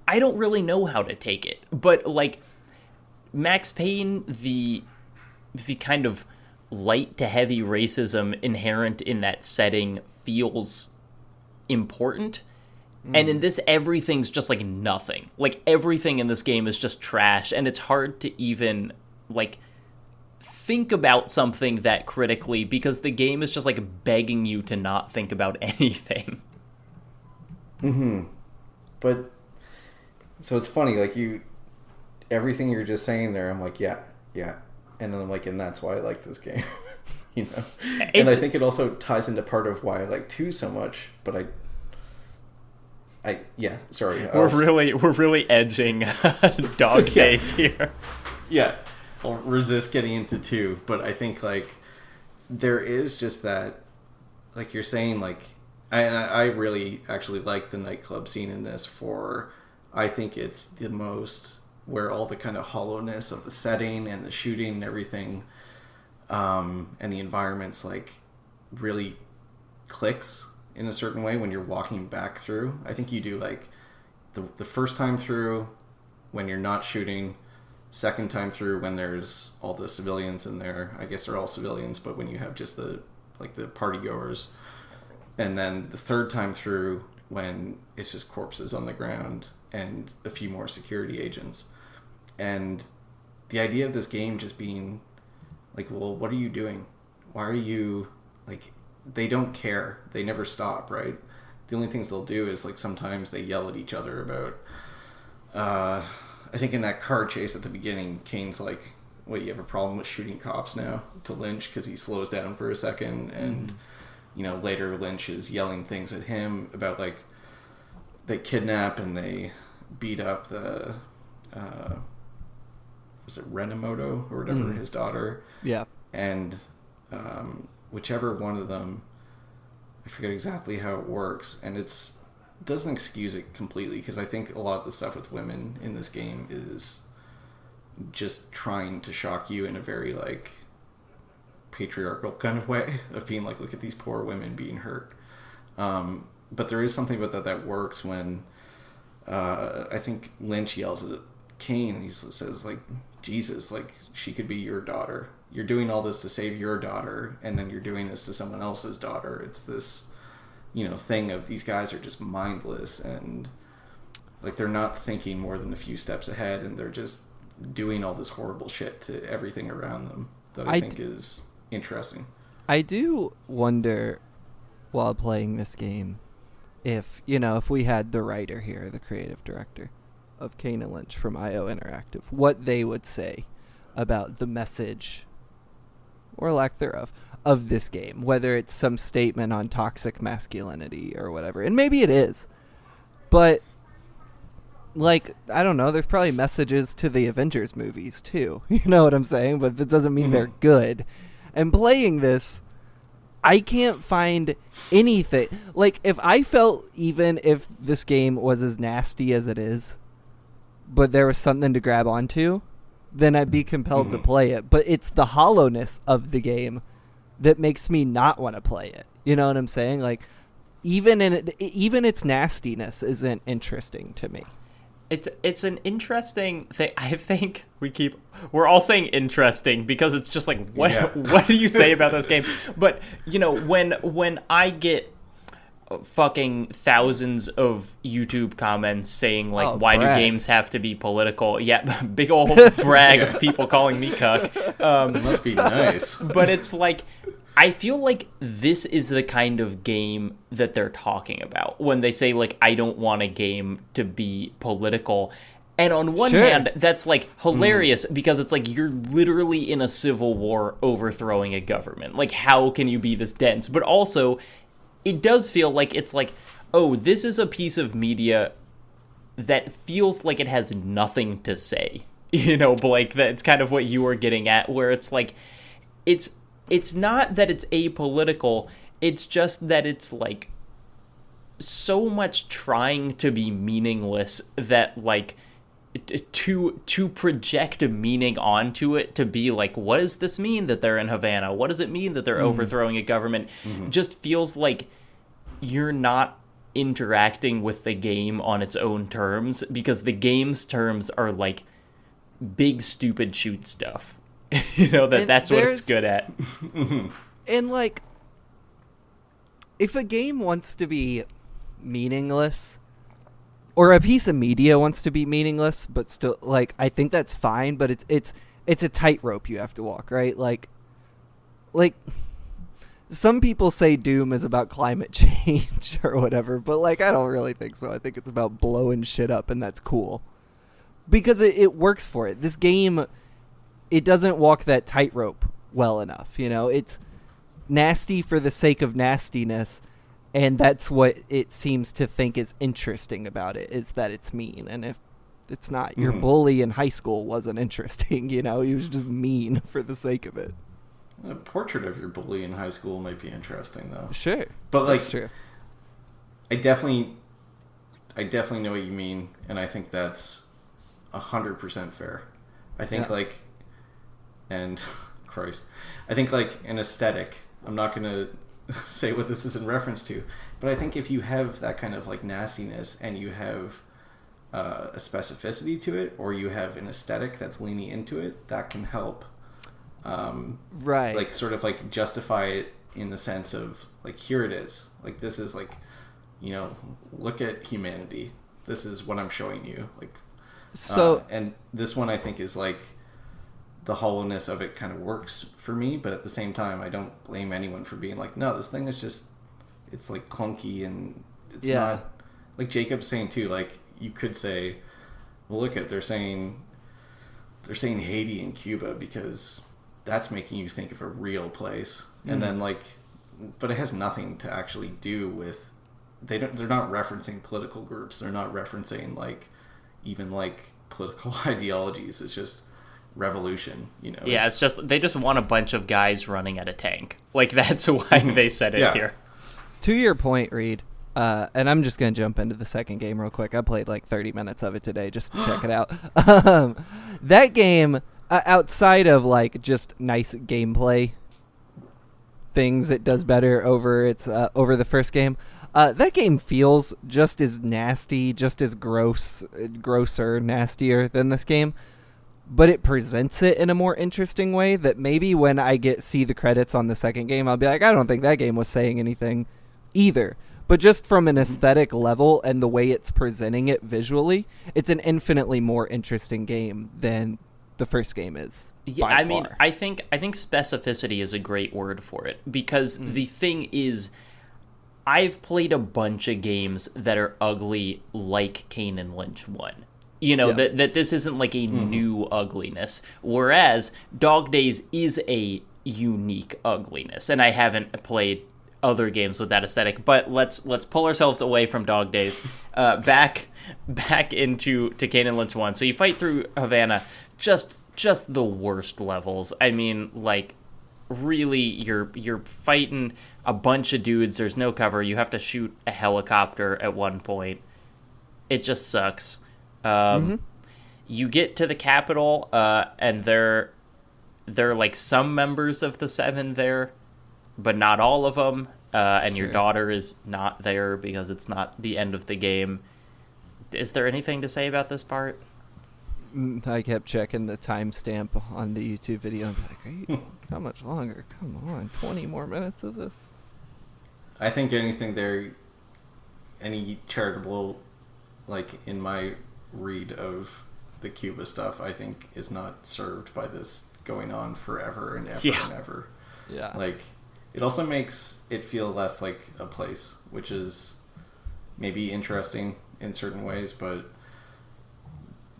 I don't really know how to take it. But, like, Max Payne, the kind of light to heavy racism inherent in that setting feels important. And in this, everything's just, like, nothing. Like, everything in this game is just trash, and it's hard to even, like, think about something that critically, because the game is just, like, begging you to not think about anything. But, so it's funny, like, everything you're just saying there, I'm like, yeah. And then I'm like, and that's why I like this game. And I think it also ties into part of why I like 2 so much, but sorry. We're really edging dog days here. Yeah, I'll resist getting into 2, but I think, like, there is just that, like you're saying, like, I really actually like the nightclub scene in this. I think it's the most where all the kind of hollowness of the setting and the shooting and everything and the environment's like really clicks in a certain way when you're walking back through. I think you do like the first time through when you're not shooting, second time through when there's all the civilians in there. I guess they're all civilians, but when you have just the party goers, and then the third time through when it's just corpses on the ground and a few more security agents. And the idea of this game just being like, well, what are you doing? Why are you like? They don't care. They never stop, right? The only things they'll do is like sometimes they yell at each other about. I think in that car chase at the beginning, Kane's like, "Wait, you have a problem with shooting cops now?" to Lynch because he slows down for a second, and later Lynch is yelling things at him about like they kidnap and they beat up the was it Retimoto or whatever, his daughter. Yeah. And whichever one of them, I forget exactly how it works, and it doesn't excuse it completely because I think a lot of the stuff with women in this game is just trying to shock you in a very like patriarchal kind of way of being like, look at these poor women being hurt. But there is something about that works when I think Lynch yells at Kane and he says like, Jesus, like she could be your daughter. You're doing all this to save your daughter, and then you're doing this to someone else's daughter. It's this, thing of these guys are just mindless and like they're not thinking more than a few steps ahead, and they're just doing all this horrible shit to everything around them that I think is interesting. I do wonder while playing this game if we had the writer here, the creative director of Kane and Lynch from IO Interactive, what they would say about the message or lack thereof of this game, whether it's some statement on toxic masculinity or whatever. And maybe it is, but like, I don't know, there's probably messages to the Avengers movies too. You know what I'm saying? But that doesn't mean they're good. And playing this, I can't find anything. Like, if I felt, even if this game was as nasty as it is, but there was something to grab onto, then I'd be compelled to play it. But it's the hollowness of the game that makes me not want to play it. You know what I'm saying? Like, even its nastiness isn't interesting to me. It's an interesting thing. I think we're all saying interesting because it's just like, what do you say about this game? But when I get fucking thousands of YouTube comments saying like, why do games have to be political? Yeah, big old brag of people calling me cuck. It must be nice. But it's like, I feel like this is the kind of game that they're talking about when they say like, I don't want a game to be political. And on one hand, that's like hilarious because it's like you're literally in a civil war overthrowing a government. Like, how can you be this dense? But also, it does feel like it's like, oh, this is a piece of media that feels like it has nothing to say. Blake, that's kind of what you were getting at, where it's like, it's not that it's apolitical, it's just that it's like so much trying to be meaningless that like to project a meaning onto it, to be like, what does this mean that they're in Havana? What does it mean that they're overthrowing a government? Just feels like you're not interacting with the game on its own terms, because the game's terms are like big stupid shoot stuff. That's what it's good at. And like, if a game wants to be meaningless, or a piece of media wants to be meaningless, but still, like, I think that's fine, but it's a tightrope you have to walk, right? Like some people say Doom is about climate change or whatever, but like, I don't really think so. I think it's about blowing shit up, and that's cool because it works for it. This game, it doesn't walk that tightrope well enough. It's nasty for the sake of nastiness, and that's what it seems to think is interesting about it, is that it's mean. And if it's not, your bully in high school wasn't interesting, he was just mean for the sake of it. A portrait of your bully in high school might be interesting, though. Sure. But like, that's true. I definitely know what you mean, and I think that's 100% fair. I think and Christ. I think like an aesthetic. I'm not gonna say what this is in reference to, but I think if you have that kind of like nastiness and you have a specificity to it, or you have an aesthetic that's leaning into it, that can help. Right. Like sort of like justify it in the sense of like, here it is. Like this is like, you know, look at humanity. This is what I'm showing you. Like, so and this one I think is like the hollowness of it kind of works for me, but at the same time I don't blame anyone for being like, no, this thing is just, it's like clunky and it's not like Jacob's saying too. Like you could say, well, look at they're saying Haiti and Cuba because that's making you think of a real place, and then like, but it has nothing to actually do with. They're not referencing political groups. They're not referencing like even like political ideologies. It's just revolution, you know. Yeah, it's just they just want a bunch of guys running at a tank. Like that's why they said it here. To your point, Reed, and I'm just going to jump into the second game real quick. I played like 30 minutes of it today just to check it out. That game, outside of like just nice gameplay things it does better over over the first game, that game feels just as nasty, just as grosser, nastier than this game. But it presents it in a more interesting way that maybe when I see the credits on the second game, I'll be like, I don't think that game was saying anything either. But just from an aesthetic level and the way it's presenting it visually, it's an infinitely more interesting game than the first game is. Yeah, I mean, I think specificity is a great word for it, because the thing is, I've played a bunch of games that are ugly like Kane and Lynch 1. You know, that this isn't like a new ugliness, whereas Dog Days is a unique ugliness, and I haven't played other games with that aesthetic, but let's pull ourselves away from Dog Days, back into Kane and Lynch 1. So you fight through Havana, just the worst levels. I mean, like, really, you're fighting a bunch of dudes. There's no cover. You have to shoot a helicopter at one point. It just sucks. You get to the capital, and they're like some members of the Seven there, but not all of them. And your daughter is not there because it's not the end of the game. Is there anything to say about this part? I kept checking the timestamp on the YouTube video. I'm like, how much longer? Come on, 20 more minutes of this? I think anything there, any charitable, like in my read of the Cuba stuff, I think is not served by this going on forever and ever and ever. Yeah. Like, it also makes it feel less like a place, which is maybe interesting in certain ways, but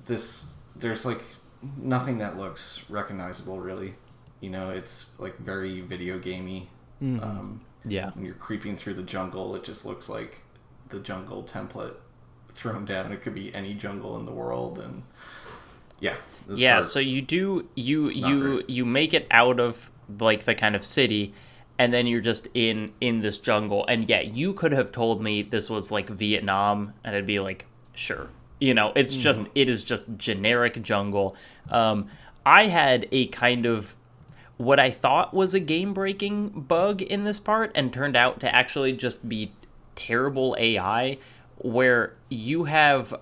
there's like nothing that looks recognizable really. You know, it's like very video gamey. When you're creeping through the jungle, it just looks like the jungle template thrown down. It could be any jungle in the world, and so you make it out of like the kind of city, and then you're just in this jungle. And you could have told me this was like Vietnam, and I'd be like, sure. You know, it's just, it is just generic jungle. I had a kind of what I thought was a game-breaking bug in this part, and turned out to actually just be terrible AI, where you have,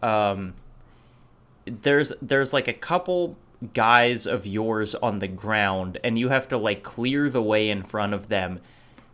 there's like a couple guys of yours on the ground, and you have to like clear the way in front of them.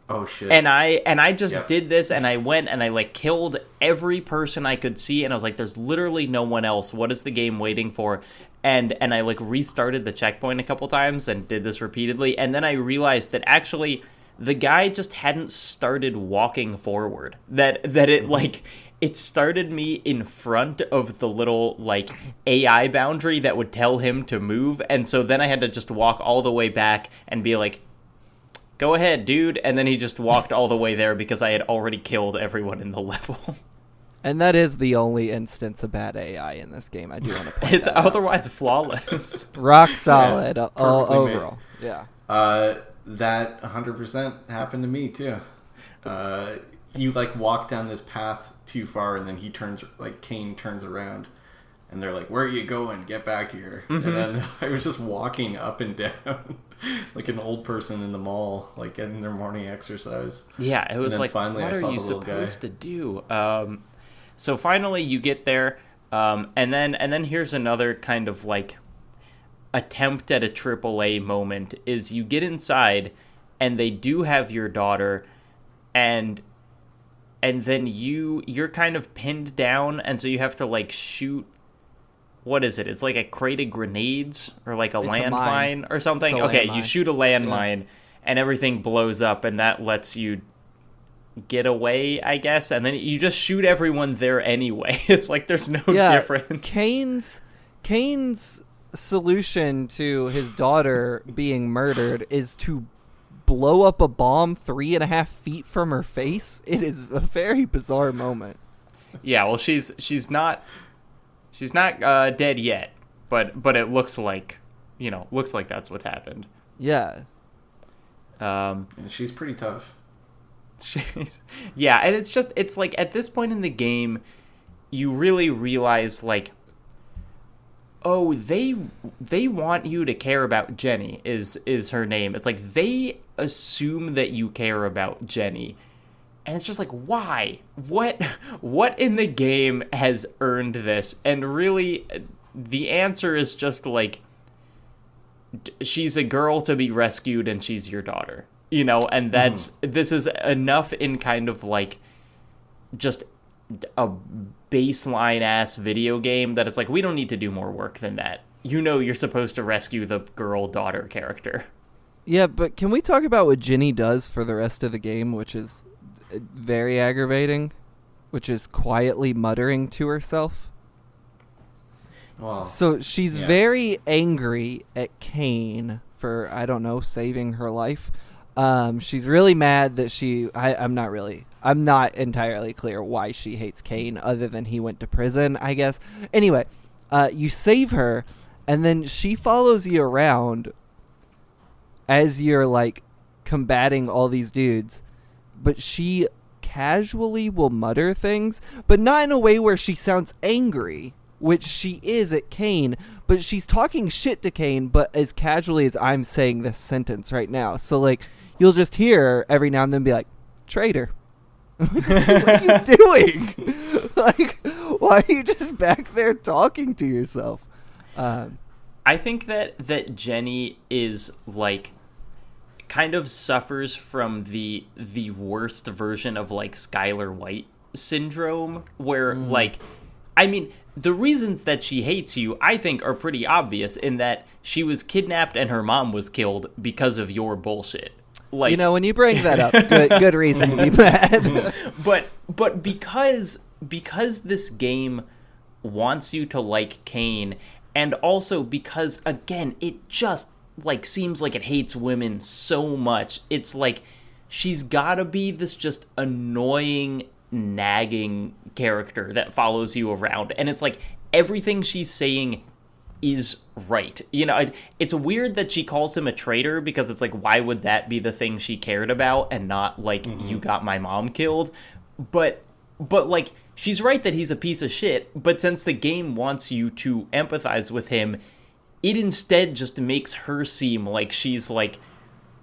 Oh shit. And I just did this, and I went and I like killed every person I could see, and I was like, there's literally no one else. What is the game waiting for? And I like restarted the checkpoint a couple times and did this repeatedly, and then I realized that actually the guy just hadn't started walking forward. That it like it started me in front of the little like AI boundary that would tell him to move, and so then I had to just walk all the way back and be like, go ahead, dude. And then he just walked all the way there because I had already killed everyone in the level. And that is the only instance of bad AI in this game. I do want to point It's that otherwise flawless. Rock solid overall. Made. Yeah. That 100% happened to me too. You like walk down this path too far, and then Kane turns around, and they're like, where are you going? Get back here. And then I was just walking up and down. like an old person in the mall, like getting their morning exercise. Yeah, it was like, finally, what I saw are you the little supposed guy. to do? So finally, you get there, and then here's another kind of like attempt at a AAA moment: is you get inside, and they do have your daughter, and then you're kind of pinned down, and so you have to like shoot. What is it? It's like a crate of grenades or like a landmine or something. Okay, you shoot a landmine and everything blows up, and that lets you get away, I guess. And then you just shoot everyone there anyway. It's like there's no difference. Kane's solution to his daughter being murdered is to blow up a bomb 3.5 feet from her face. It is a very bizarre moment. Yeah, well, she's not dead yet, but it looks like that's what happened. Yeah. And she's pretty tough. Yeah, and it's like at this point in the game, you really realize like, oh, they want you to care about Jenny is her name. It's like they assume that you care about Jenny. And it's just like, why? What in the game has earned this? And really, the answer is just like, she's a girl to be rescued and she's your daughter. And this is enough in kind of like just a baseline ass video game that it's like, we don't need to do more work than that. You're supposed to rescue the girl daughter character. Yeah, but can we talk about what Jenny does for the rest of the game, which is very aggravating, which is quietly muttering to herself? Well, so she's very angry at Kane for, I don't know, saving her life. She's really mad that I'm not entirely clear why she hates Kane other than he went to prison, I guess. Anyway, you save her, and then she follows you around as you're like combating all these dudes, but she casually will mutter things, but not in a way where she sounds angry, which she is at Kane, but she's talking shit to Kane, but as casually as I'm saying this sentence right now. So like, you'll just hear every now and then be like, traitor. What are you doing? Like, why are you just back there talking to yourself? I think that Jenny is like kind of suffers from the worst version of like Skylar White syndrome, where like, I mean, the reasons that she hates you, I think, are pretty obvious in that she was kidnapped and her mom was killed because of your bullshit. Like, when you bring that up, good reason to be mad. but because this game wants you to like Kane, and also because, again, it just like seems like it hates women so much. It's like she's gotta be this just annoying, nagging character that follows you around, and it's like everything she's saying is right. It's weird that she calls him a traitor, because it's like, why would that be the thing she cared about and not like, you got my mom killed? But like, she's right that he's a piece of shit, but since the game wants you to empathize with him, it instead just makes her seem like she's like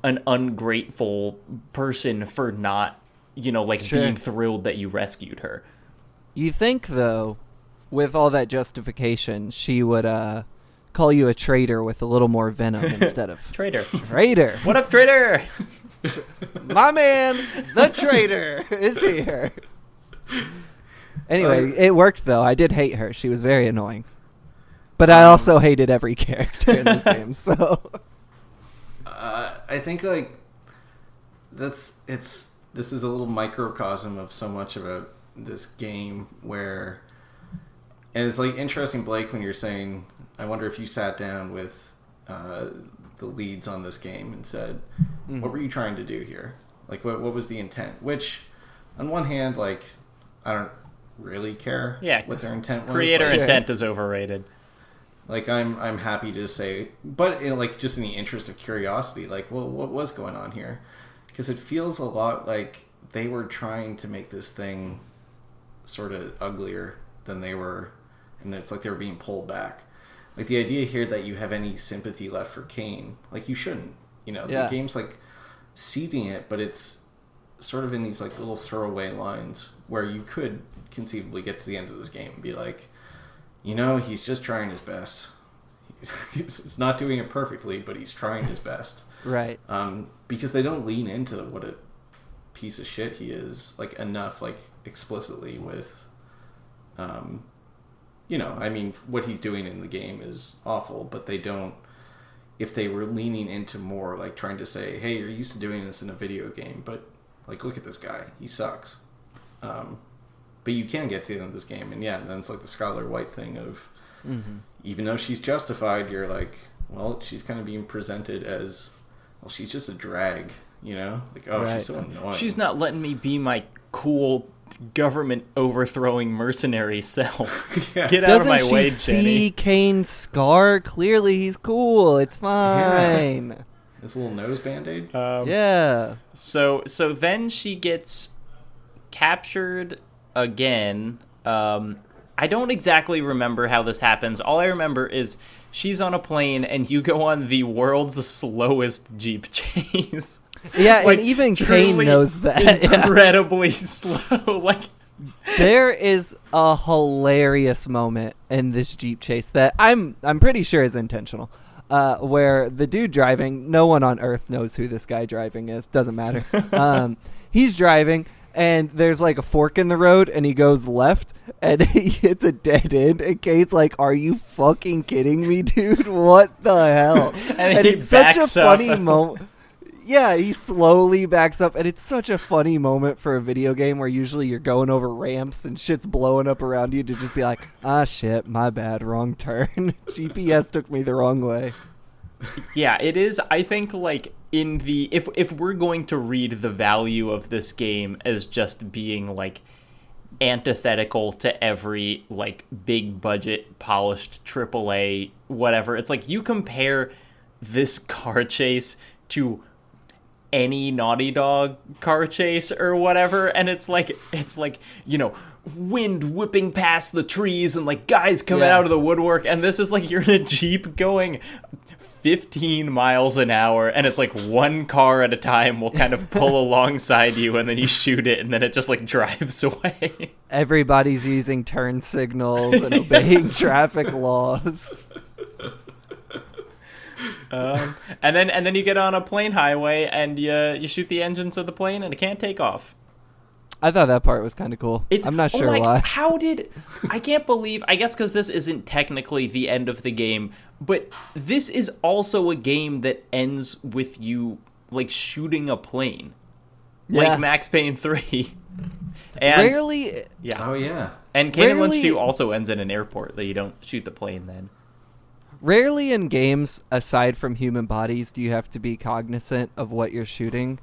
an ungrateful person for not, being thrilled that you rescued her. You think, though, with all that justification, she would call you a traitor with a little more venom instead of traitor. Traitor. What up, traitor? My man, the traitor, is here. Anyway, it worked, though. I did hate her. She was very annoying. But I also hated every character in this game, so... I think, like, this is a little microcosm of so much about this game where... And it's, like, interesting, Blake, when you're saying, I wonder if you sat down with the leads on this game and said, what were you trying to do here? Like, what was the intent? Which, on one hand, like, I don't really care what their intent was. Creator intent is overrated. Like, I'm happy to say, but just in the interest of curiosity, like, well, what was going on here? Because it feels a lot like they were trying to make this thing sort of uglier than they were, and it's like they were being pulled back. Like, the idea here that you have any sympathy left for Kane, like, you shouldn't. You know, Yeah. the game's like seeding it, but it's sort of in these like little throwaway lines where you could conceivably get to the end of this game and be like, you know, he's just trying his best. He's not doing it perfectly, but he's trying his best. Right. Because they don't lean into what a piece of shit he is, like, enough, like, explicitly with, you know, I mean, what he's doing in the game is awful, but they don't, if they were leaning into more, like, trying to say, hey, you're used to doing this in a video game, but, like, look at this guy, he sucks. But you can get to the end of this game, and yeah, then it's like the Skylar White thing of, even though she's justified, you're like, well, she's kind of being presented as, well, she's just a drag, you know? Like, oh, Right. she's so annoying. She's not letting me be my cool government overthrowing mercenary self. Yeah. Get out of Doesn't my way, she see Jenny. Kane's scar? Clearly he's cool. It's fine. This little nose band-aid? Yeah. So then she gets captured again. I don't exactly remember how this happens. All I remember is she's on a plane and you go on the world's slowest Jeep chase. Yeah, Like, and even truly Kane knows that. Yeah. Incredibly slow. Like, There is a hilarious moment in this Jeep chase that I'm pretty sure is intentional. Where the dude driving, no one on Earth knows who this guy driving is. Doesn't matter. He's driving, and there's like a fork in the road, and he goes left, and he hits a dead end. And Kate's like, "Are you fucking kidding me, dude? What the hell?" and he it's such a backs funny up. moment. Yeah, he slowly backs up, and it's such a funny moment for a video game where usually you're going over ramps and shit's blowing up around you to just be like, ah, shit, my bad, wrong turn. GPS took me the wrong way. Yeah, it is. I think, like, in the if we're going to read the value of this game as just being like antithetical to every like big budget polished AAA whatever, it's like you compare this car chase to any Naughty Dog car chase or whatever, and it's like, you know, wind whipping past the trees and like guys coming Yeah. out of the woodwork, and this is like you're in a Jeep going 15 miles an hour, and it's like one car at a time will kind of pull alongside you, and then you shoot it, and then it just like drives away. Everybody's using turn signals and obeying traffic laws. And then you get on a plane highway, and you shoot the engines of the plane, and it can't take off. I thought that part was kind of cool. I'm not sure why. How did... I can't believe... I guess because this isn't technically the end of the game, but this is also a game that ends with you, like, shooting a plane. Yeah. Like Max Payne 3. And, Rarely... yeah. Oh, yeah. And Kane and Lynch Rarely- 2 also ends in an airport, that you don't shoot the plane then. Rarely in games, aside from human bodies, do you have to be cognizant of what you're shooting.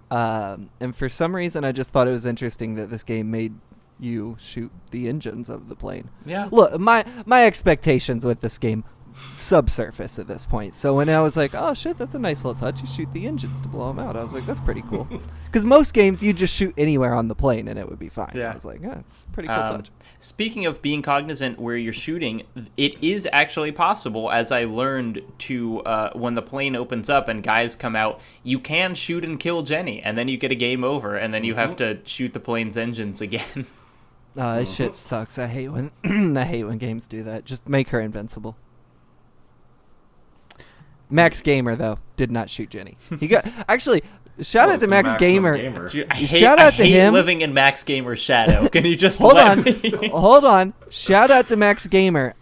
And for some reason, I just thought it was interesting that this game made you shoot the engines of the plane. Yeah. Look, my expectations with this game subsurface at this point. So when I was like, oh shit, that's a nice little touch, you shoot the engines to blow them out, I was like, that's pretty cool. Because most games, you just shoot anywhere on the plane and it would be fine. Yeah. I was like, yeah, it's a pretty cool touch. Speaking of being cognizant where you're shooting, it is actually possible, as I learned, to when the plane opens up and guys come out, you can shoot and kill Jenny, and then you get a game over, and then you have to shoot the plane's engines again. This shit sucks. I hate when I hate when games do that. Just make her invincible. Max Gamer though did not shoot Jenny. He got actually shout out to Max Gamer. Dude, I Shout out to hate him. living in Max Gamer's shadow. Can you just Hold let on, me? hold on. Shout out to Max Gamer.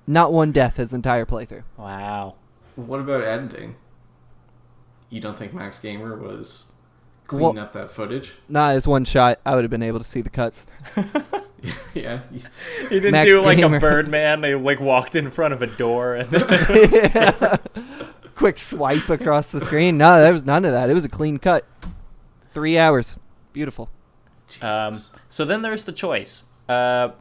Not one death his entire playthrough. Wow. What about editing? You don't think Max Gamer was cleaning up that footage? Nah, it's one shot. I would have been able to see the cuts. Yeah. He didn't Max do like Gamer. a Birdman. They like walked in front of a door and then Yeah. Quick swipe across the screen. No, there was none of that. It was a clean cut. 3 hours. Beautiful. So then there's the choice. I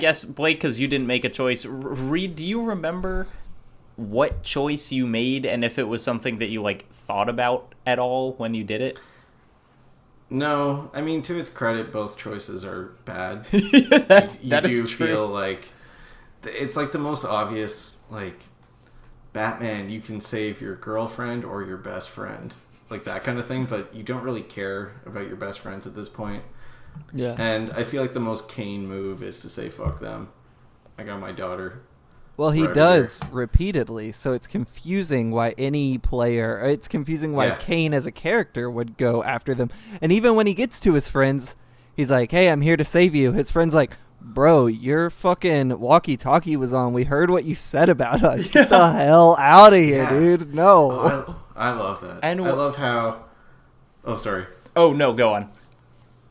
guess, Blake, because you didn't make a choice. Reed, do you remember what choice you made and if it was something that you like thought about at all when you did it? No, I mean, to its credit, both choices are bad. That you is do true. feel like it's like the most obvious like Batman, you can save your girlfriend or your best friend, like that kind of thing, but you don't really care about your best friends at this point. Yeah. And I feel like the most Kane move is to say, fuck them. I got my daughter. Well, he right does here. repeatedly, so it's confusing why any player, it's confusing why Kane as a character would go after them. And even when he gets to his friends, he's like, hey, I'm here to save you. His friend's like, bro, your fucking walkie-talkie was on. We heard what you said about us. Get the hell out of here, dude. No. Oh, I love that. And I love how... Oh, sorry. Oh, no, go on.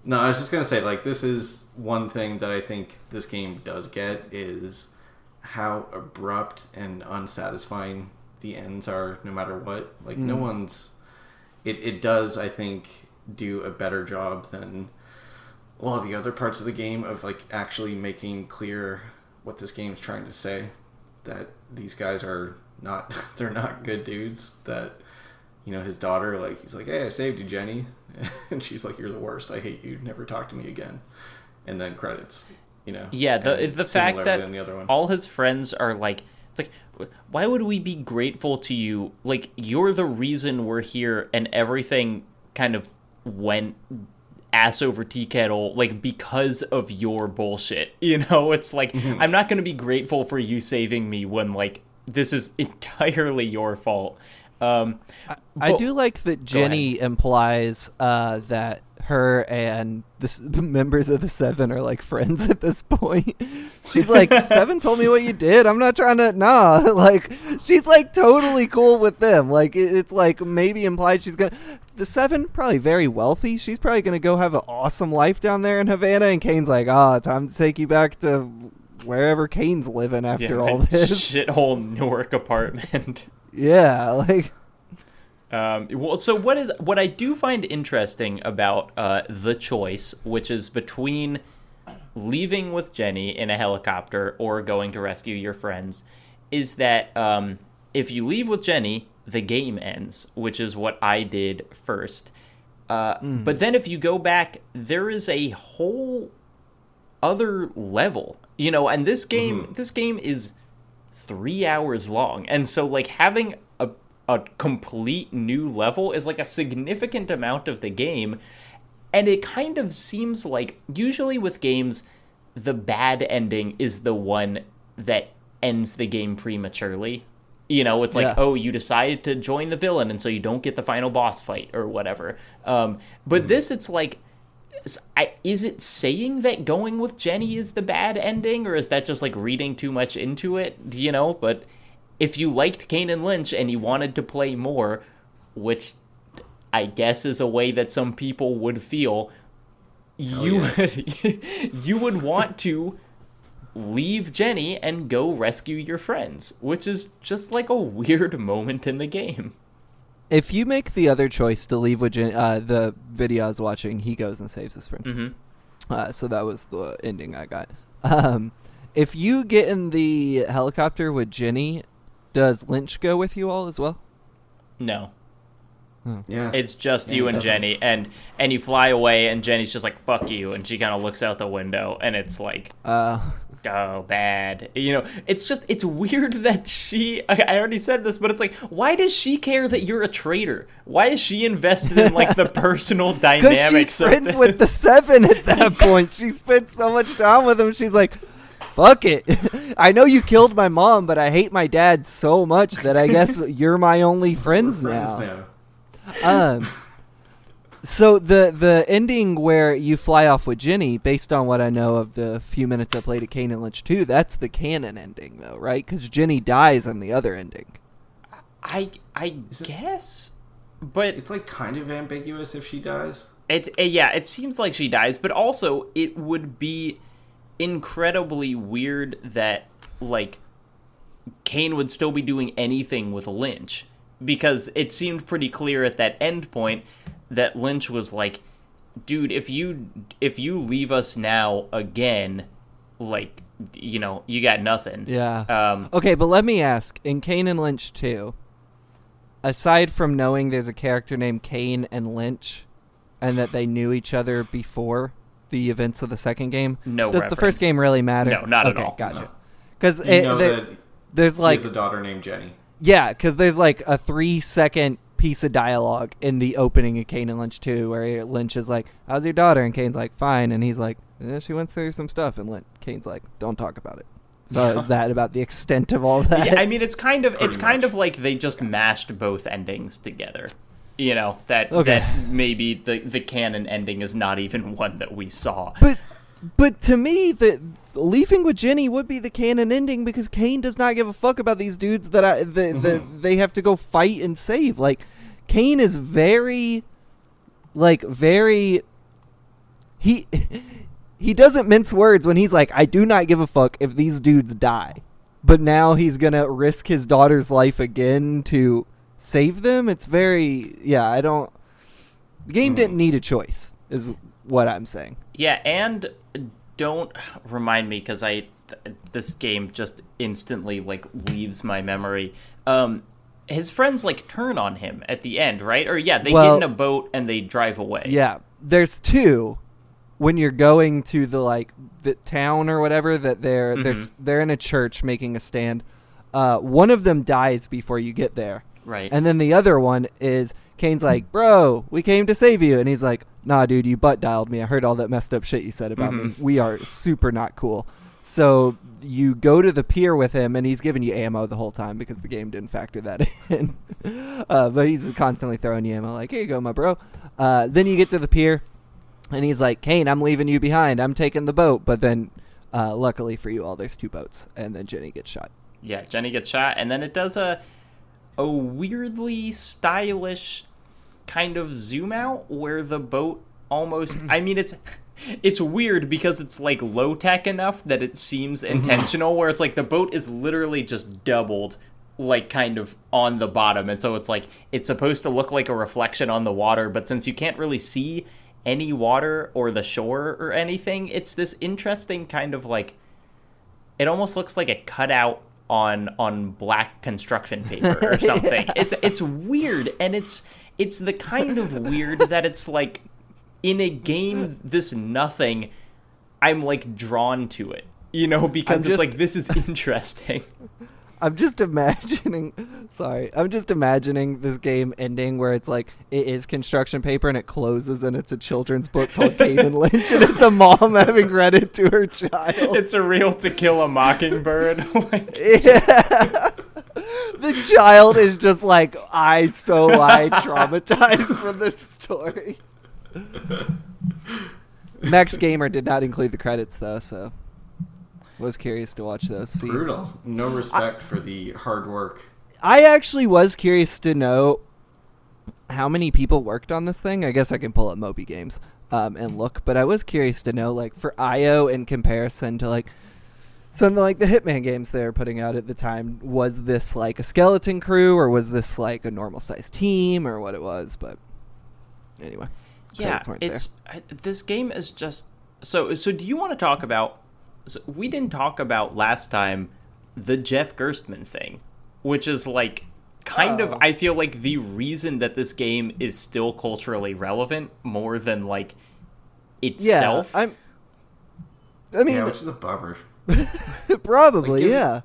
No, I was just going to say, like, this is one thing that I think this game does get is how abrupt and unsatisfying the ends are no matter what. Like, no one's... It does, I think, do a better job than a lot of the other parts of the game of, like, actually making clear what this game's trying to say. That these guys are not... They're not good dudes. That, you know, his daughter, like, he's like, hey, I saved you, Jenny. And she's like, you're the worst. I hate you. Never talk to me again. And then credits. You know, yeah, the fact that all his friends are like, it's like, why would we be grateful to you? Like, you're the reason we're here, and everything kind of went ass over tea kettle, like, because of your bullshit. You know, it's like, I'm not going to be grateful for you saving me when, like, this is entirely your fault. I do like that Jenny implies that her and the members of the Seven are like friends at this point. She's like, Seven told me what you did. I'm not trying to, like, she's like totally cool with them. Like, it's like maybe implied she's gonna, the Seven, probably very wealthy. She's probably gonna go have an awesome life down there in Havana. And Kane's like, time to take you back to wherever Kane's living after all this shithole Newark apartment. Yeah, like... well, so what I do find interesting about the choice, which is between leaving with Jenny in a helicopter or going to rescue your friends, is that if you leave with Jenny, the game ends, which is what I did first. But then if you go back, there is a whole other level, you know, and this game is 3 hours long, and so like having a complete new level is like a significant amount of the game. And it kind of seems like usually with games, the bad ending is the one that ends the game prematurely. You know, it's like, oh, you decided to join the villain, and so you don't get the final boss fight or whatever. But this, it's like, is it saying that going with Jenny is the bad ending, or is that just like reading too much into it? You know, but if you liked Kane and Lynch and you wanted to play more, which I guess is a way that some people would feel, you would want to leave Jenny and go rescue your friends, which is just like a weird moment in the game. If you make the other choice to leave with Jenny, the video I was watching, he goes and saves his friends. So that was the ending I got. If you get in the helicopter with Jenny, does Lynch go with you all as well? No. Yeah. It's just you and Jenny, and you fly away, and Jenny's just like, fuck you, and she kind of looks out the window, and it's like, oh, bad. You know, it's weird that I already said this, but it's like, why does she care that you're a traitor? Why is she invested in, like, the personal dynamics of Because she's friends with the Seven at that point. She spent so much time with him, she's like, fuck it. I know you killed my mom, but I hate my dad so much that I guess you're my only friends now. So the ending where you fly off with Jenny, based on what I know of the few minutes I played at Kane and Lynch 2, that's the canon ending, though, right? Because Jenny dies in the other ending. I guess, but it's like kind of ambiguous if she dies. It seems like she dies, but also it would be incredibly weird that, like, Kane would still be doing anything with Lynch, because it seemed pretty clear at that end point that Lynch was like, dude, if you leave us now again, like, you know, you got nothing. Yeah. Okay, but let me ask, in Kane and Lynch 2, aside from knowing there's a character named Kane and Lynch and that they knew each other before the events of the second game, does reference. The first game really matter? No, not at all. Gotcha. No. Because there's like, he has a daughter named Jenny. Yeah, because there's like a 3-second piece of dialogue in the opening of Kane and Lynch 2 where Lynch is like, how's your daughter? And Kane's like, fine. And he's like, she went through some stuff. And Kane's like, don't talk about it. So is that about the extent of all that? Yeah, I mean, it's kind of like they just mashed both endings together. You know, that maybe the canon ending is not even one that we saw. But to me, the leaving with Jenny would be the canon ending because Kane does not give a fuck about these dudes that they have to go fight and save. Like, Kane is very he doesn't mince words when he's like, I do not give a fuck if these dudes die. But now he's going to risk his daughter's life again to save them. It's very, the game didn't need a choice, is what I'm saying. Yeah, and don't remind me, because this game just instantly, like, leaves my memory. His friends, like, turn on him at the end, right? Or, yeah, they get in a boat and they drive away. Yeah, there's two. When you're going to the town or whatever, that they're in a church making a stand. One of them dies before you get there. Right. And then the other one is Kane's like, bro, we came to save you. And he's like, nah, dude, you butt dialed me. I heard all that messed up shit you said about me. We are super not cool. So you go to the pier with him, and he's giving you ammo the whole time because the game didn't factor that in. But he's constantly throwing you ammo like, here you go, my bro. Then you get to the pier. And he's like, Kane, I'm leaving you behind. I'm taking the boat. But then, luckily for you all, there's two boats. And then Jenny gets shot. Yeah, Jenny gets shot. And then it does a weirdly stylish kind of zoom out where the boat almost... I mean, it's weird because it's, like, low-tech enough that it seems intentional, where it's like the boat is literally just doubled, like, kind of on the bottom. And so it's like, it's supposed to look like a reflection on the water, but since you can't really see any water or the shore or anything, it's this interesting kind of like, it almost looks like a cutout on black construction paper or something. It's weird, and it's the kind of weird that it's like, in a game this nothing, I'm like drawn to it, you know, because it's like, this is interesting. I'm just imagining this game ending where it's like, it is construction paper and it closes and it's a children's book called Kane and Lynch, and it's a mom having read it to her child. It's a real To Kill a Mockingbird. Yeah. The child is just like, I traumatized from this story. Max Gamer did not include the credits though, so was curious to watch those. See. Brutal. No respect for the hard work. I actually was curious to know how many people worked on this thing. I guess I can pull up Moby Games and look, but I was curious to know, like, for IO in comparison to like something like the Hitman games they were putting out at the time, was this like a skeleton crew or was this like a normal sized team or what it was? But anyway, yeah, this game is just so. Do you want to talk about? So we didn't talk about last time the Jeff Gerstmann thing, which is like kind of, I feel like, the reason that this game is still culturally relevant more than like itself. Yeah, I mean, which is a bummer. Probably, like, yeah.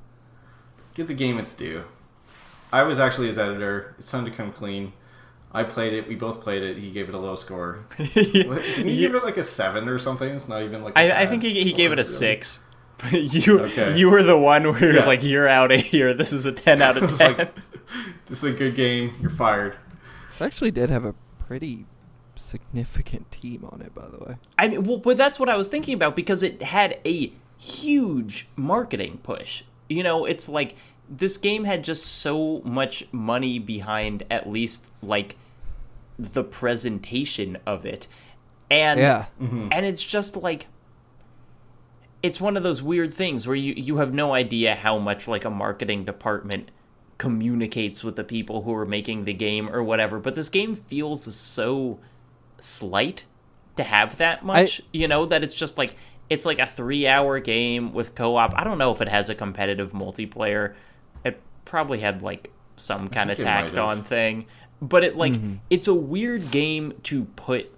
Give the game its due. I was actually his editor. It's time to come clean. I played it. We both played it. He gave it a low score. Didn't he give it like a 7 or something? It's not even like I think he gave it a 6. But you were the one where he was like, you're out of here. This is a 10 out of 10. Like, this is a good game. You're fired. This actually did have a pretty significant team on it, by the way. I mean, well, but that's what I was thinking about, because it had a huge marketing push. You know, it's like, this game had just so much money behind, at least like the presentation of it. And and it's just like, it's one of those weird things where you have no idea how much like a marketing department communicates with the people who are making the game or whatever, but this game feels so slight to have that much, you know, that it's just like, it's like a 3-hour game with co-op. I don't know if it has a competitive multiplayer. It probably had like some kind of tacked on thing, but it like it's a weird game to put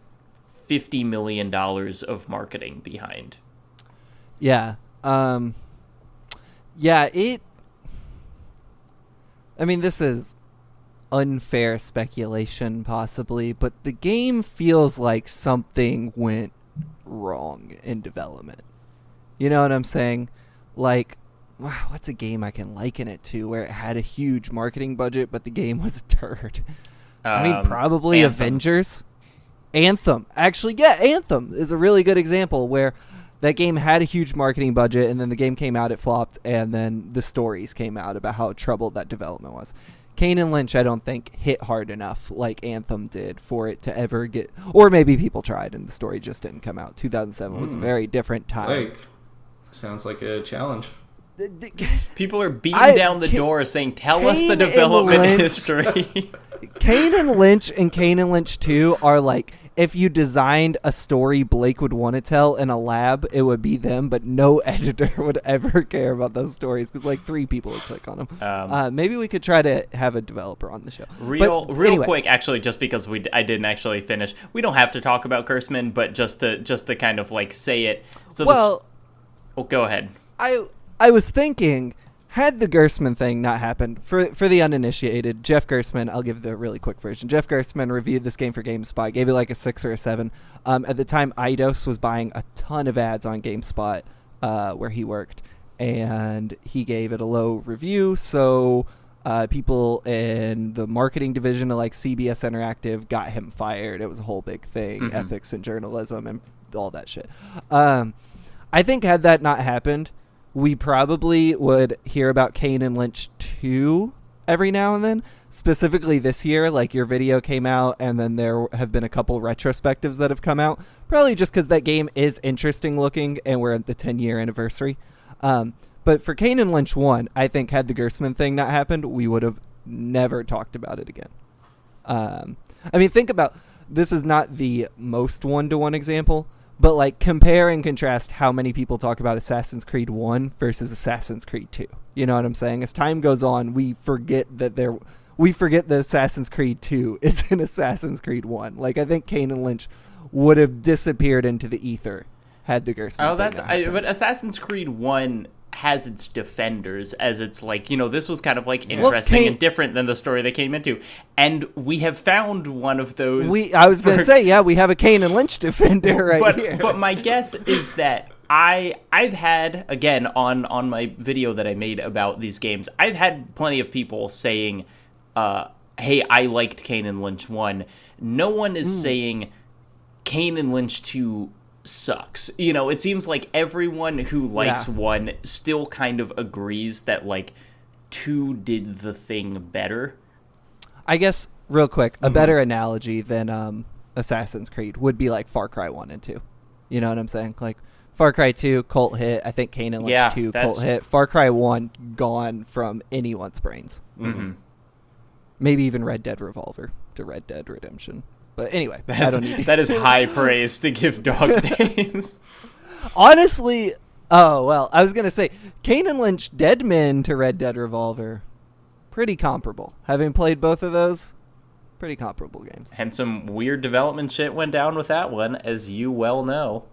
$50 million of marketing behind. Yeah. Yeah, I mean, this is unfair speculation possibly, but the game feels like something went wrong in development. You know what I'm saying? Like, wow, what's a game I can liken it to where it had a huge marketing budget, but the game was a turd? I mean, probably Anthem. Avengers. Anthem. Actually, yeah, Anthem is a really good example where that game had a huge marketing budget, and then the game came out, it flopped, and then the stories came out about how troubled that development was. Kane and Lynch, I don't think, hit hard enough like Anthem did for it to ever get... Or maybe people tried and the story just didn't come out. 2007 was a very different time. Like, sounds like a challenge. People are beating down the door saying, tell us the development history. Kane and Lynch and Kane and Lynch 2 are like, if you designed a story Blake would want to tell in a lab, it would be them, but no editor would ever care about those stories because like 3 people would click on them. Maybe we could try to have a developer on the show. Real quick, actually, just because I didn't actually finish. We don't have to talk about Gerstmann, but just to kind of like say it. So go ahead. I was thinking, had the Gerstmann thing not happened, for the uninitiated, Jeff Gerstmann, I'll give the really quick version. Jeff Gerstmann reviewed this game for GameSpot, gave it like a 6 or a 7. At the time, Eidos was buying a ton of ads on GameSpot where he worked, and he gave it a low review, so people in the marketing division of like CBS Interactive got him fired. It was a whole big thing, ethics and journalism and all that shit. I think had that not happened, we probably would hear about Kane and Lynch 2 every now and then. Specifically this year, like your video came out, and then there have been a couple retrospectives that have come out. Probably just because that game is interesting looking, and we're at the 10-year anniversary. But for Kane and Lynch 1, I think had the Gerstmann thing not happened, we would have never talked about it again. I mean, think about, this is not the most one-to-one example, but like compare and contrast how many people talk about Assassin's Creed 1 versus Assassin's Creed 2. You know what I'm saying? As time goes on, we forget that Assassin's Creed 2 is in Assassin's Creed 1. Like, I think Kane and Lynch would have disappeared into the ether had the Gerstmann thing not happened. But Assassin's Creed 1 has its defenders, as it's like, you know, this was kind of like interesting and different than the story they came into, and we have found one of those. I was going to say, yeah, we have a Kane and Lynch defender here. But my guess is that I've had, again, on my video that I made about these games, I've had plenty of people saying, hey, I liked Kane and Lynch 1. No one is saying Kane and Lynch 2 sucks. You know, it seems like everyone who likes 1 still kind of agrees that like 2 did the thing better. I guess real quick, a better analogy than Assassin's Creed would be like Far Cry 1 and 2. You know what I'm saying? Like Far Cry 2 cult hit, I think Kane and Lynch 2 cult hit. Far Cry 1 gone from anyone's brains. Maybe even Red Dead Revolver to Red Dead Redemption. But anyway, I don't need to. That is high praise to give dog names. Honestly, I was going to say, Kane and Lynch Deadman to Red Dead Revolver, pretty comparable. Having played both of those, pretty comparable games. And some weird development shit went down with that one, as you well know.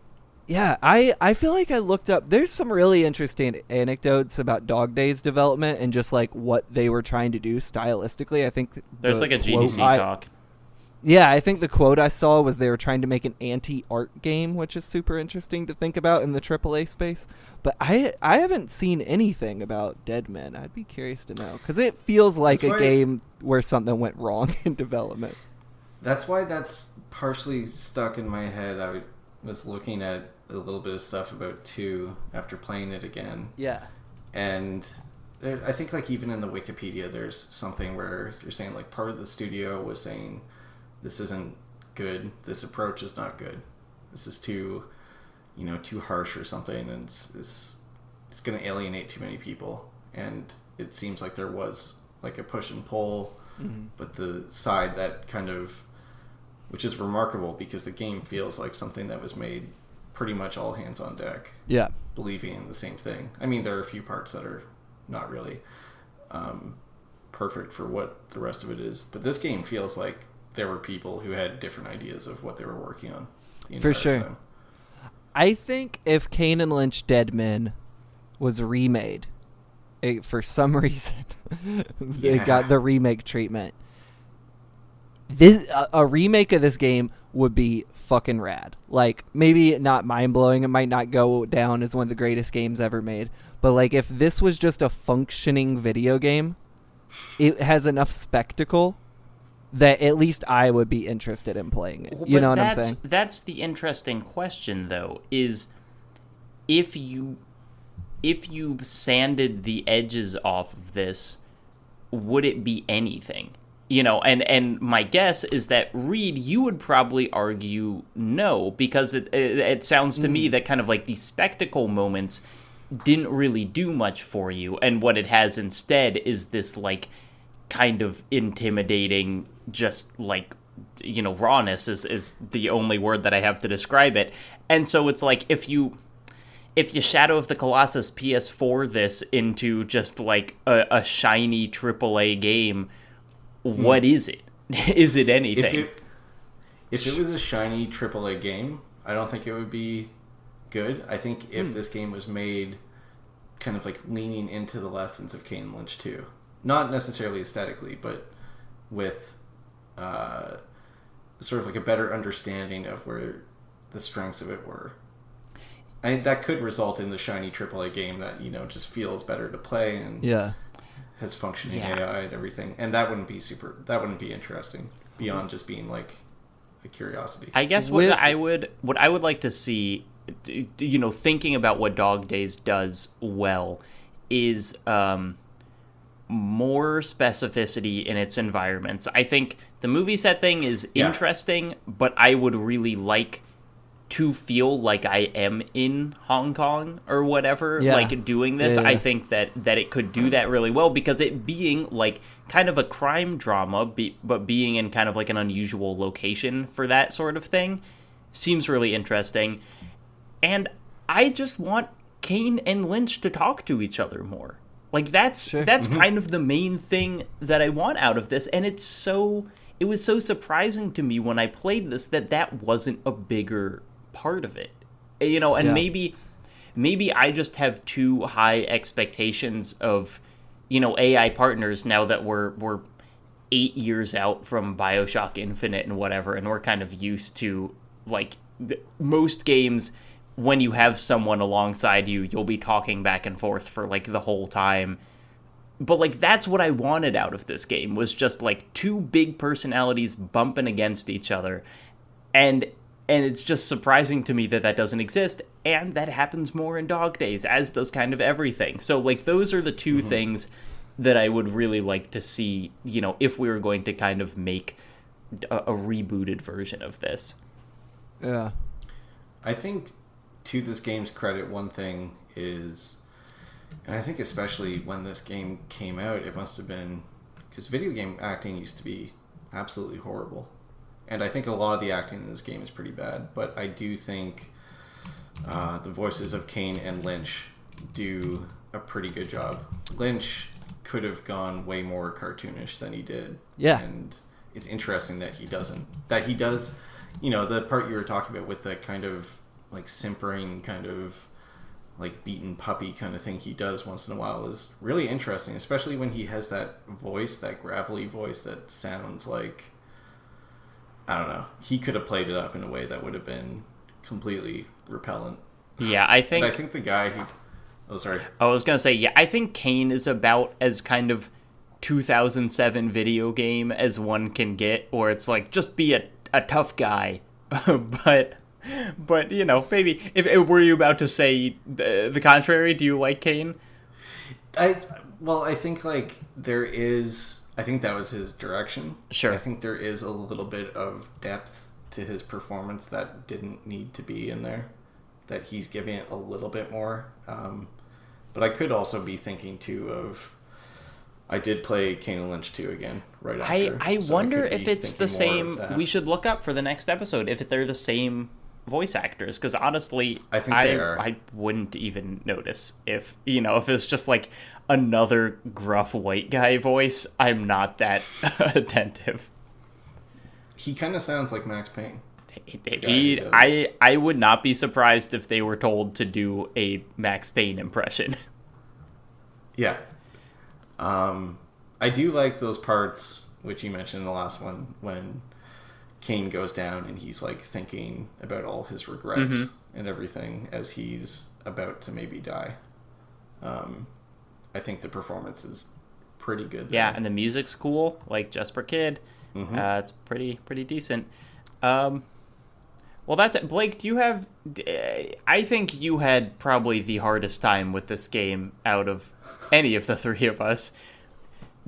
Yeah, I feel like I looked up, there's some really interesting anecdotes about Dog Days development and just like what they were trying to do stylistically. I think there's like a GDC talk. Yeah, I think the quote I saw was they were trying to make an anti-art game, which is super interesting to think about in the AAA space. But I haven't seen anything about Dead Men. I'd be curious to know, because it feels like a game where something went wrong in development. That's why that's partially stuck in my head. I was looking at a little bit of stuff about 2 after playing it again. Yeah. And I think like even in the Wikipedia, there's something where you're saying like part of the studio was saying, this isn't good. This approach is not good. This is too harsh or something, and it's going to alienate too many people. And it seems like there was like a push and pull, but the side that kind of, which is remarkable because the game feels like something that was made pretty much all hands on deck. Yeah, believing in the same thing. I mean, there are a few parts that are not really perfect for what the rest of it is, but this game feels like there were people who had different ideas of what they were working on. For sure. Time. I think if Kane and Lynch Dead Men was remade, for some reason, they got the remake treatment. This a remake of this game would be fucking rad. Like, maybe not mind-blowing. It might not go down as one of the greatest games ever made. But, like, if this was just a functioning video game, it has enough spectacle that at least I would be interested in playing it. You know what I'm saying? That's the interesting question, though, is if you sanded the edges off of this, would it be anything? You know, and my guess is that, Reed, you would probably argue no, because it sounds to me that kind of like the spectacle moments didn't really do much for you, and what it has instead is this, like, kind of intimidating, just, like, you know, rawness is the only word that I have to describe it. And so it's like, if you Shadow of the Colossus PS4 this into just, like, a shiny AAA game, what is it? Is it anything? If it was a shiny AAA game, I don't think it would be good. I think if this game was made kind of like leaning into the lessons of Kane and Lynch 2, not necessarily aesthetically, but with sort of like a better understanding of where the strengths of it were, that could result in the shiny AAA game that, you know, just feels better to play and has functioning AI and everything, and that wouldn't be interesting beyond just being like a curiosity. I guess what I would like to see, you know, thinking about what Dog Days does well, is more specificity in its environments. I think the movie set thing is interesting, but I would really like to feel like I am in Hong Kong or whatever, like doing this. I think that it could do that really well, because it being like kind of a crime drama, but being in kind of like an unusual location for that sort of thing seems really interesting. And I just want Kane and Lynch to talk to each other more. Like, that's kind of the main thing that I want out of this. And it was so surprising to me when I played this that wasn't a bigger part of it, you know. And maybe I just have too high expectations of, you know, AI partners now that we're 8 years out from BioShock Infinite and whatever, and we're kind of used to, like, most games, when you have someone alongside you, you'll be talking back and forth for, like, the whole time. But, like, that's what I wanted out of this game, was just, like, two big personalities bumping against each other. And it's just surprising to me that doesn't exist, and that happens more in Dog Days, as does kind of everything. So, like, those are the two things that I would really like to see, you know, if we were going to kind of make a rebooted version of this. Yeah. I think, to this game's credit, one thing is, and I think especially when this game came out, it must have been, because video game acting used to be absolutely horrible. And I think a lot of the acting in this game is pretty bad, but I do think the voices of Kane and Lynch do a pretty good job. Lynch could have gone way more cartoonish than he did. Yeah. And it's interesting that he doesn't. That he does, you know, the part you were talking about with the kind of, like, simpering, kind of, like, beaten puppy kind of thing he does once in a while is really interesting, especially when he has that voice, that gravelly voice that sounds like, I don't know. He could have played it up in a way that would have been completely repellent. Yeah, I think the guy who... Oh, sorry. I was going to say, I think Kane is about as kind of 2007 video game as one can get, or it's like, just be a tough guy. but, you know, maybe... Were you about to say the contrary? Do you like Kane? I think, like, there is... I think that was his direction. Sure. I think there is a little bit of depth to his performance that didn't need to be in there, that he's giving it a little bit more. But I could also be thinking, too, of... I did play Kane and Lynch 2 again right after. I wonder if it's the same... We should look up for the next episode if they're the same voice actors, because honestly, I think they are. I wouldn't even notice if, you know, if it's just like another gruff white guy voice. I'm not that attentive. He kind of sounds like Max Payne. I would not be surprised if they were told to do a Max Payne impression. Yeah, I do like those parts which you mentioned in the last one when Kane goes down and he's like thinking about all his regrets and everything as he's about to maybe die. I think the performance is pretty good. Yeah, there. and the music's cool, like Just for Kid. It's pretty decent. Well, that's it. Blake, do you have... I think you had probably the hardest time with this game out of any of the three of us.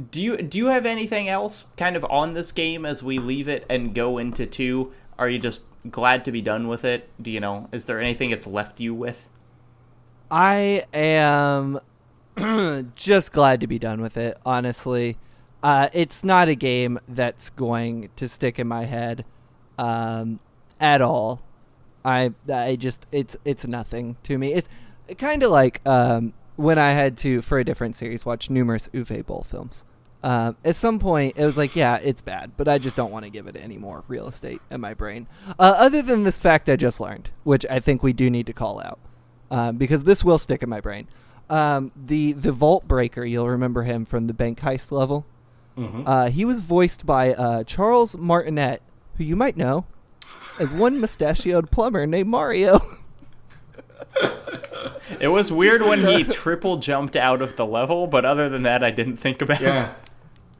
Do you have anything else kind of on this game as we leave it and go into 2? Are you just glad to be done with it? Is there anything it's left you with? I am just glad to be done with it, honestly. It's not a game that's going to stick in my head at all. I just it's nothing to me. It's kind of like when I had to, for a different series, watch numerous Uwe Boll films. At some point, it was like, yeah, it's bad, but I just don't want to give it any more real estate in my brain. Other than this fact I just learned, which I think we do need to call out, because this will stick in my brain. The Vault Breaker, you'll remember him from the bank heist level. He was voiced by Charles Martinet, who you might know as one mustachioed plumber named Mario. It was weird when he triple jumped out of the level, but other than that, I didn't think about it.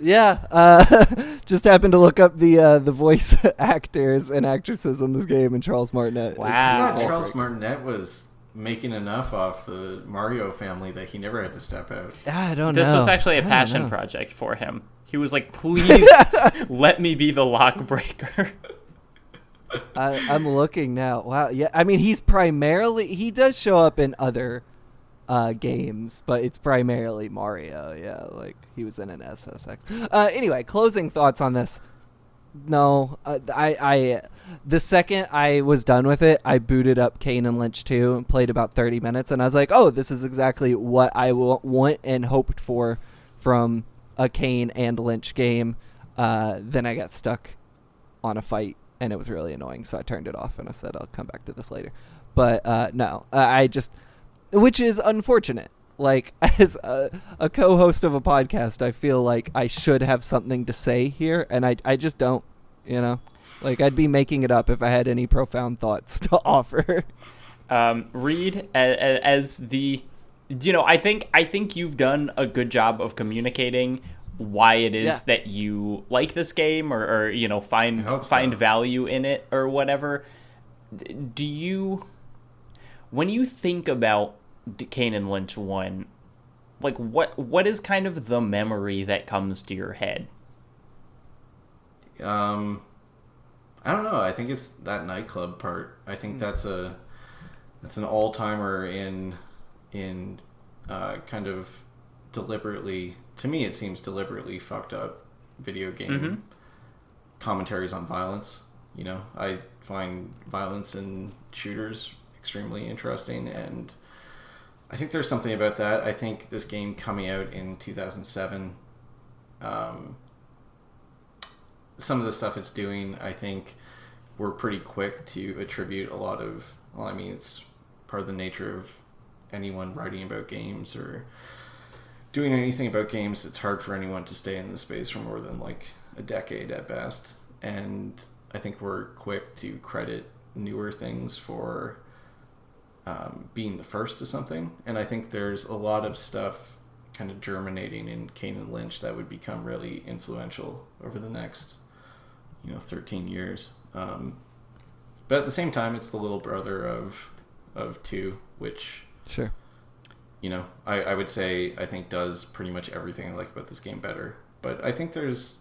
Yeah, just happened to look up the voice actors and actresses in this game, and Charles Martinet. Wow. I thought Charles Martinet was making enough off the Mario family that he never had to step out. I don't know. This was actually a passion project for him. He was like, please let me be the lock breaker. I'm looking now. Wow. Yeah. I mean, he does show up in other games, but it's primarily Mario. Yeah. Like he was in an SSX. Anyway, closing thoughts on this. No, the second I was done with it, I booted up Kane and Lynch 2 and played about 30 minutes, and I was like, oh, this is exactly what I want and hoped for from a Kane and Lynch game. Then I got stuck on a fight, and it was really annoying, so I turned it off, and I said I'll come back to this later. But no, which is unfortunate. Like, as a co-host of a podcast, I feel like I should have something to say here, and I just don't, Like, I'd be making it up if I had any profound thoughts to offer. Reed, as the... I think you've done a good job of communicating why it is that you like this game or find value in it or whatever. Do you... When you think about Kane and Lynch 1, like what is kind of the memory that comes to your head? I don't know. I think it's that nightclub part. I think that's an all-timer in kind of deliberately, to me it seems deliberately fucked up video game commentaries on violence. I find violence in shooters extremely interesting, and I think there's something about that. I think this game coming out in 2007, some of the stuff it's doing, I think we're pretty quick to attribute a lot of, it's part of the nature of anyone writing about games or doing anything about games. It's hard for anyone to stay in the space for more than like a decade at best. And I think we're quick to credit newer things for being the first to something, and I think there's a lot of stuff kind of germinating in Kane and Lynch that would become really influential over the next 13 years, but at the same time it's the little brother of 2, which sure I would say I think does pretty much everything I like about this game better. But I think there's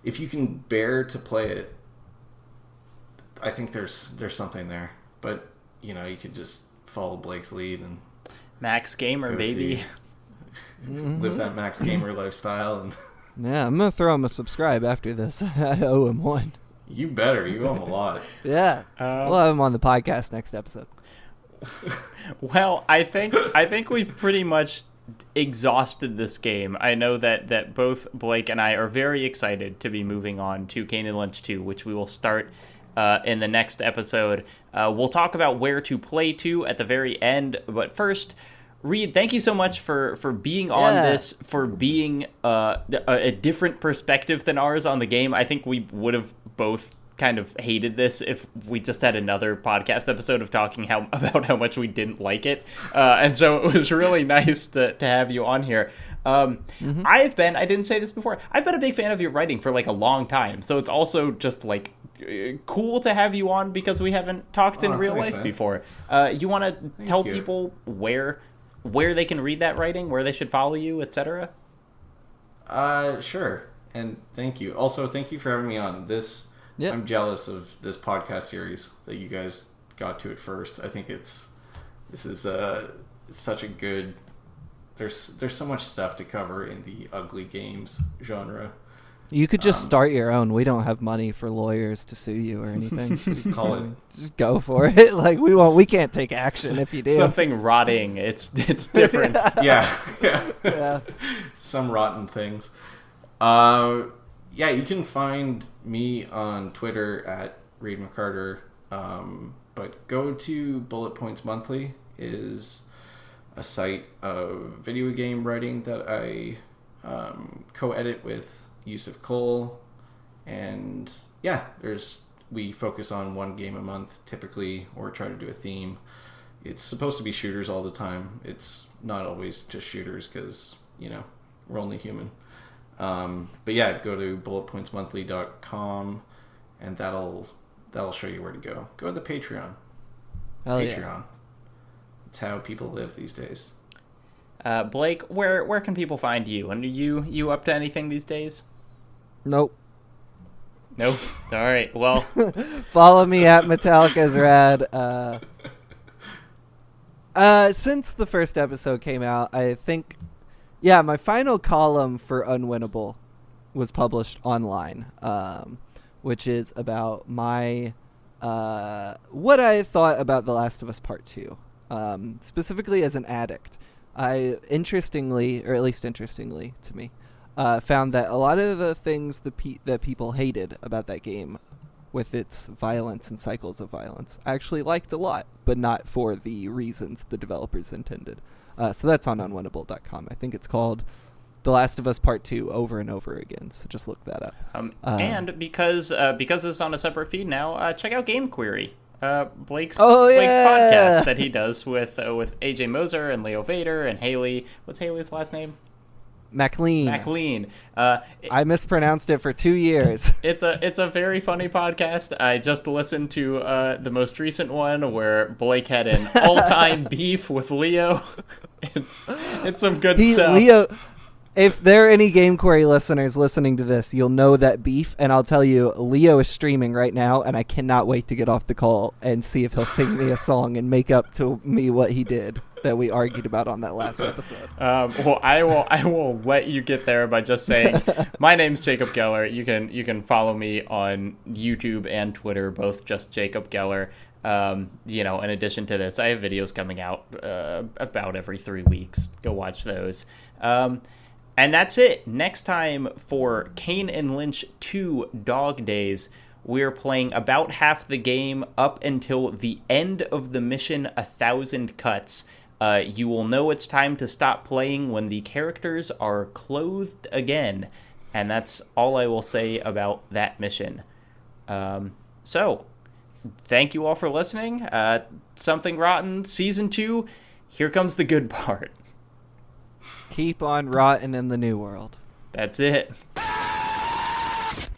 if you can bear to play it, I think there's something there. But you could just follow Blake's lead and Max Gamer, baby. Live that Max Gamer lifestyle. And yeah, I'm going to throw him a subscribe after this. I owe him one. You better. You owe him a lot. Yeah. We'll have him on the podcast next episode. Well, I think we've pretty much exhausted this game. I know that both Blake and I are very excited to be moving on to Kane and Lynch 2, which we will start in the next episode. We'll talk about where to play to at the very end, but first, Reed, thank you so much for being on this, for being a different perspective than ours on the game. I think we would have both kind of hated this if we just had another podcast episode of talking about how much we didn't like it. And so it was really nice to have you on here. I didn't say this before, I've been a big fan of your writing for like a long time. So it's also just like cool to have you on because we haven't talked in real life before. You want to tell people where they can read that writing, where they should follow you, etc.? Sure. And thank you. Also, thank you for having me on this. Yep. I'm jealous of this podcast series that you guys got to it first. I think this is such a good. There's so much stuff to cover in the ugly games genre. You could just start your own. We don't have money for lawyers to sue you or anything. So you call it. Just go for it. Like we can't take action if you do. Something rotting. It's different. Yeah. Some rotten things. Yeah, you can find me on Twitter at Reed McCarter. But go to Bullet Points Monthly is a site of video game writing that I co-edit with Yusuf Cole, and we focus on one game a month typically, or try to do a theme. It's supposed to be shooters all the time. It's not always just shooters because we're only human. But yeah, go to bulletpointsmonthly.com and that'll show you where to go. Go to the Patreon. Patreon. It's how people live these days. Blake, where can people find you? And are you up to anything these days? Nope. All right. Well, follow me at Metallica's Rad. Since the first episode came out, I think, my final column for Unwinnable was published online, which is about my what I thought about The Last of Us Part 2, specifically as an addict. I interestingly to me, found that a lot of the things that people hated about that game, with its violence and cycles of violence, I actually liked a lot, but not for the reasons the developers intended. So that's on unwinnable.com. I think it's called The Last of Us Part 2 over and over again, so just look that up. And because it's on a separate feed now, check out Game Query. Blake's podcast that he does with AJ Moser and Leo Vader and Haley. What's Haley's last name? MacLean. I mispronounced it for 2 years. It's a very funny podcast. I just listened to the most recent one where Blake had an all-time beef with Leo. It's some good stuff. Leo, if there are any Game Query listeners listening to this, you'll know that beef, and I'll tell you, Leo is streaming right now, and I cannot wait to get off the call and see if he'll sing me a song and make up to me what he did that we argued about on that last episode. Well, I will let you get there by just saying my name's Jacob Geller. You can follow me on YouTube and Twitter, both just Jacob Geller. In addition to this, I have videos coming out about every 3 weeks. Go watch those. And that's it. Next time for Kane and Lynch 2 Dog Days, we're playing about half the game up until the end of the mission, 1,000 Cuts. You will know it's time to stop playing when the characters are clothed again. And that's all I will say about that mission. So, thank you all for listening. Something Rotten Season 2. Here comes the good part. Keep on rotting in the new world. That's it.